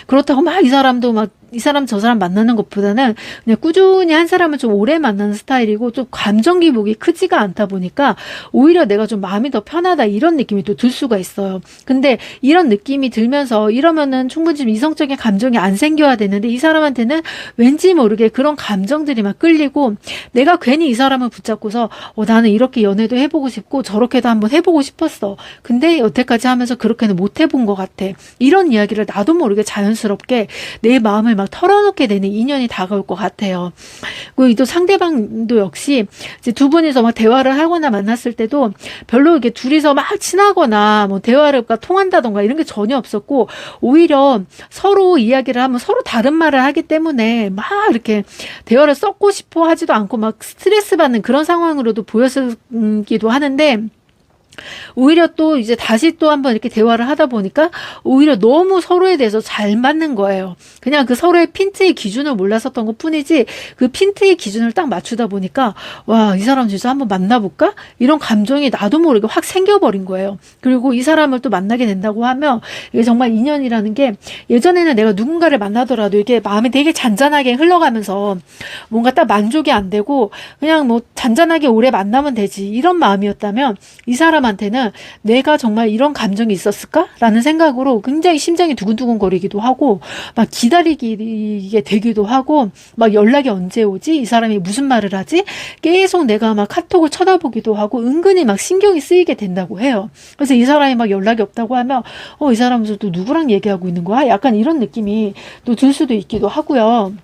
그렇다고 막 이 사람도 막 이 사람 저 사람 만나는 것보다는 그냥 꾸준히 한 사람을 좀 오래 만나는 스타일이고, 좀 감정 기복이 크지가 않다 보니까 오히려 내가 좀 마음이 더 편하다 이런 느낌이 또 들 수가 있어요. 근데 이런 느낌이 들면서 이러면은 충분히 좀 이성적인 감정이 안 생겨야 되는데, 이 사람한테는 왠지 모르게 그런 감정들이 막 끌리고, 내가 괜히 이 사람을 붙잡고서 나는 이렇게 연애도 해보고 싶고 저렇게도 한번 해보고 싶었어. 근데 여태까지 하면서 그렇게는 못 해본 것 같아. 이런 이야기를 나도 모르게 자연스럽게 내 마음을 막 털어놓게 되는 인연이 다가올 것 같아요. 그리고 또 상대방도 역시 이제 두 분이서 막 대화를 하거나 만났을 때도 별로 이렇게 둘이서 막 친하거나 뭐 대화를 통한다던가 이런 게 전혀 없었고, 오히려 서로 이야기를 하면 서로 다른 말을 하기 때문에 막 이렇게 대화를 썩고 싶어 하지도 않고 막 스트레스 받는 그런 상황으로도 보였기도 하는데, 오히려 또 이제 다시 또 한번 이렇게 대화를 하다 보니까 오히려 너무 서로에 대해서 잘 맞는 거예요. 그냥 그 서로의 핀트의 기준을 몰랐었던 것 뿐이지, 그 핀트의 기준을 딱 맞추다 보니까 와, 이 사람 진짜 한번 만나볼까? 이런 감정이 나도 모르게 확 생겨버린 거예요. 그리고 이 사람을 또 만나게 된다고 하면 이게 정말 인연이라는 게, 예전에는 내가 누군가를 만나더라도 이게 마음이 되게 잔잔하게 흘러가면서 뭔가 딱 만족이 안 되고 그냥 뭐 잔잔하게 오래 만나면 되지 이런 마음이었다면, 이 사람한테는 내가 정말 이런 감정이 있었을까? 라는 생각으로 굉장히 심장이 두근두근 거리기도 하고 막 기다리게 되기도 하고, 막 연락이 언제 오지? 이 사람이 무슨 말을 하지? 계속 내가 막 카톡을 쳐다보기도 하고 은근히 막 신경이 쓰이게 된다고 해요. 그래서 이 사람이 막 연락이 없다고 하면 이 사람은 또 누구랑 얘기하고 있는 거야? 약간 이런 느낌이 또 들 수도 있기도 하고요.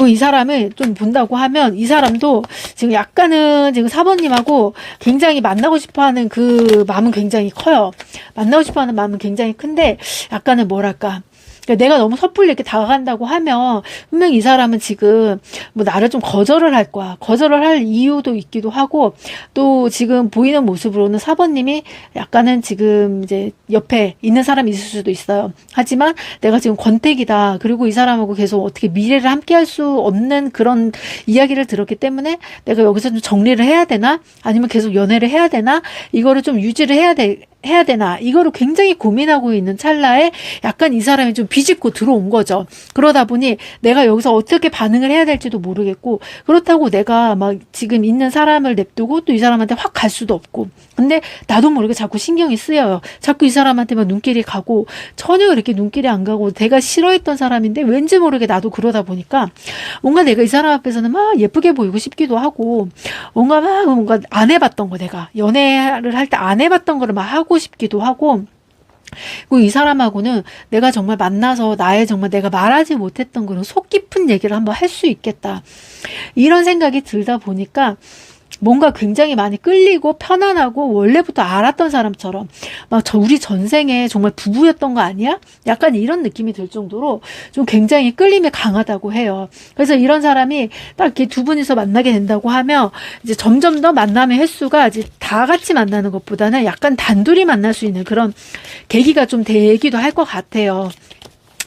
이 사람을 좀 본다고 하면, 이 사람도 지금 약간은 지금 4번님하고 굉장히 만나고 싶어 하는 그 마음은 굉장히 커요. 만나고 싶어 하는 마음은 굉장히 큰데, 약간은 뭐랄까, 그러니까 내가 너무 섣불리 이렇게 다가간다고 하면 분명히 이 사람은 지금 뭐 나를 좀 거절을 할 거야. 거절을 할 이유도 있기도 하고, 또 지금 보이는 모습으로는 사번님이 약간은 지금 이제 옆에 있는 사람이 있을 수도 있어요. 하지만 내가 지금 권태기다. 그리고 이 사람하고 계속 어떻게 미래를 함께 할 수 없는 그런 이야기를 들었기 때문에 내가 여기서 좀 정리를 해야 되나? 아니면 계속 연애를 해야 되나? 이거를 좀 유지를 해야 되나? 이거를 굉장히 고민하고 있는 찰나에 약간 이 사람이 좀 비집고 들어온 거죠. 그러다 보니 내가 여기서 어떻게 반응을 해야 될지도 모르겠고, 그렇다고 내가 막 지금 있는 사람을 냅두고 또 이 사람한테 확 갈 수도 없고, 근데 나도 모르게 자꾸 신경이 쓰여요. 자꾸 이 사람한테만 눈길이 가고, 전혀 이렇게 눈길이 안 가고 내가 싫어했던 사람인데 왠지 모르게 나도 그러다 보니까 뭔가 내가 이 사람 앞에서는 막 예쁘게 보이고 싶기도 하고, 뭔가 안 해봤던 거, 내가 연애를 할 때 안 해봤던 거를 막 하고 싶기도 하고, 그리고 이 사람하고는 내가 정말 만나서 나의 정말 내가 말하지 못했던 그런 속 깊은 얘기를 한번 할 수 있겠다. 이런 생각이 들다 보니까 뭔가 굉장히 많이 끌리고 편안하고, 원래부터 알았던 사람처럼 막 우리 전생에 정말 부부였던 거 아니야? 약간 이런 느낌이 들 정도로 좀 굉장히 끌림이 강하다고 해요. 그래서 이런 사람이 딱 이렇게 두 분이서 만나게 된다고 하면 이제 점점 더 만남의 횟수가 이제 다 같이 만나는 것보다는 약간 단둘이 만날 수 있는 그런 계기가 좀 되기도 할 것 같아요.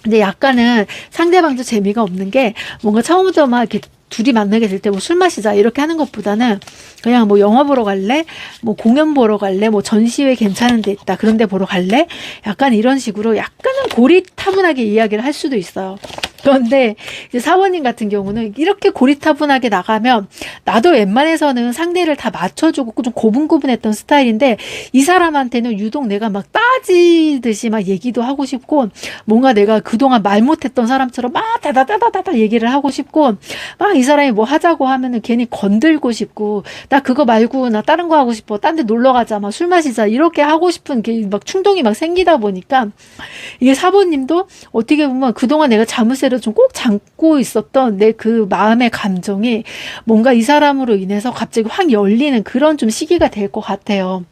근데 약간은 상대방도 재미가 없는 게, 뭔가 처음부터 막 이렇게 둘이 만나게 될 때 뭐 술 마시자 이렇게 하는 것보다는 그냥 뭐 영화 보러 갈래? 뭐 공연 보러 갈래? 뭐 전시회 괜찮은 데 있다. 그런 데 보러 갈래? 약간 이런 식으로 약간은 고리타분하게 이야기를 할 수도 있어요. 그런데 이제 사모님 같은 경우는 이렇게 고리타분하게 나가면 나도 웬만해서는 상대를 다 맞춰주고 좀 고분고분했던 스타일인데, 이 사람한테는 유독 내가 막 따지듯이 막 얘기도 하고 싶고, 뭔가 내가 그동안 말 못했던 사람처럼 막 다다다다다 얘기를 하고 싶고, 막 이 사람이 뭐 하자고 하면은 괜히 건들고 싶고, 나 그거 말고 나 다른 거 하고 싶어, 딴 데 놀러 가자, 막 술 마시자, 이렇게 하고 싶은 게 막 충동이 막 생기다 보니까, 이게 사모님도 어떻게 보면 그동안 내가 자물쇠를 좀 꼭 잡고 있었던 내 그 마음의 감정이 뭔가 이 사람으로 인해서 갑자기 확 열리는 그런 좀 시기가 될 것 같아요.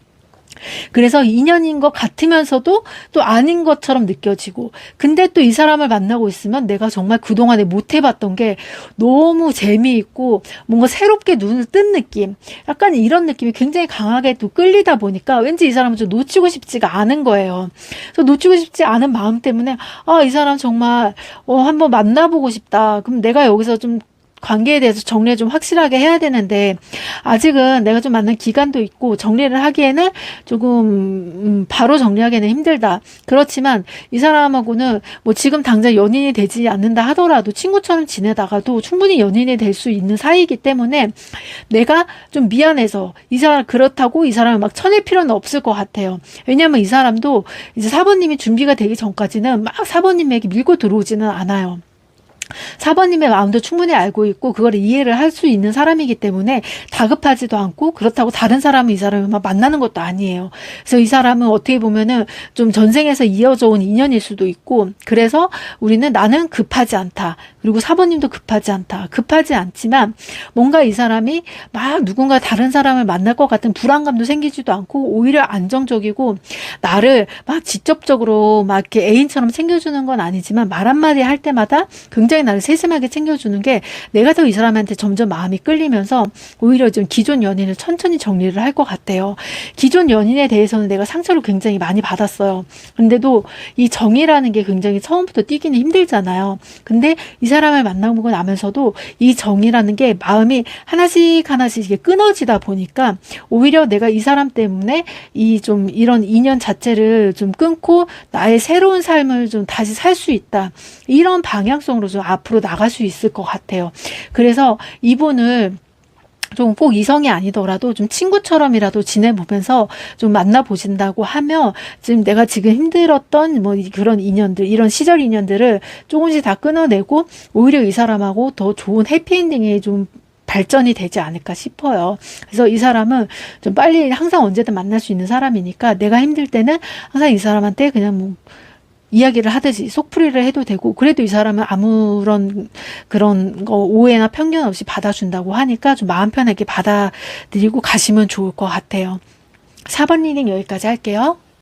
그래서 인연인 것 같으면서도 또 아닌 것처럼 느껴지고, 근데 또 이 사람을 만나고 있으면 내가 정말 그동안에 못 해봤던 게 너무 재미있고 뭔가 새롭게 눈을 뜬 느낌, 약간 이런 느낌이 굉장히 강하게 또 끌리다 보니까 왠지 이 사람을 좀 놓치고 싶지가 않은 거예요. 그래서 놓치고 싶지 않은 마음 때문에 이 사람 정말 한번 만나보고 싶다. 그럼 내가 여기서 좀 관계에 대해서 정리를 좀 확실하게 해야 되는데, 아직은 내가 좀 맞는 기간도 있고 정리를 하기에는 조금 바로 정리하기에는 힘들다. 그렇지만 이 사람하고는 뭐 지금 당장 연인이 되지 않는다 하더라도 친구처럼 지내다가도 충분히 연인이 될 수 있는 사이이기 때문에, 내가 좀 미안해서 이 사람, 그렇다고 이 사람을 막 쳐낼 필요는 없을 것 같아요. 왜냐하면 이 사람도 이제 사모님이 준비가 되기 전까지는 막 사모님에게 밀고 들어오지는 않아요. 사번님의 마음도 충분히 알고 있고 그거를 이해를 할 수 있는 사람이기 때문에 다급하지도 않고, 그렇다고 다른 사람은 이 사람을 막 만나는 것도 아니에요. 그래서 이 사람은 어떻게 보면은 좀 전생에서 이어져 온 인연일 수도 있고, 그래서 우리는 나는 급하지 않다. 그리고 사번님도 급하지 않다. 급하지 않지만 뭔가 이 사람이 막 누군가 다른 사람을 만날 것 같은 불안감도 생기지도 않고, 오히려 안정적이고 나를 막 직접적으로 막 이렇게 애인처럼 챙겨주는 건 아니지만 말 한마디 할 때마다 굉장히 나를 세심하게 챙겨주는 게, 내가 더 이 사람한테 점점 마음이 끌리면서 오히려 좀 기존 연인을 천천히 정리를 할 것 같아요. 기존 연인에 대해서는 내가 상처를 굉장히 많이 받았어요. 근데도 이 정이라는 게 굉장히 처음부터 띄기는 힘들잖아요. 근데 이 사람을 만나고 나면서도 이 정이라는 게 마음이 하나씩 하나씩 이게 끊어지다 보니까, 오히려 내가 이 사람 때문에 이 좀 이런 인연 자체를 좀 끊고 나의 새로운 삶을 좀 다시 살 수 있다. 이런 방향성으로 좀 앞으로 나갈 수 있을 것 같아요. 그래서 이분을 좀 꼭 이성이 아니더라도 좀 친구처럼이라도 지내보면서 좀 만나보신다고 하면, 지금 내가 지금 힘들었던 뭐 그런 인연들, 이런 시절 인연들을 조금씩 다 끊어내고 오히려 이 사람하고 더 좋은 해피엔딩이 좀 발전이 되지 않을까 싶어요. 그래서 이 사람은 좀 빨리 항상 언제든 만날 수 있는 사람이니까, 내가 힘들 때는 항상 이 사람한테 그냥 뭐 이야기를 하듯이 속풀이를 해도 되고, 그래도 이 사람은 아무런 그런 거 오해나 편견 없이 받아준다고 하니까 좀 마음 편하게 받아들이고 가시면 좋을 것 같아요. 4번 리딩 여기까지 할게요.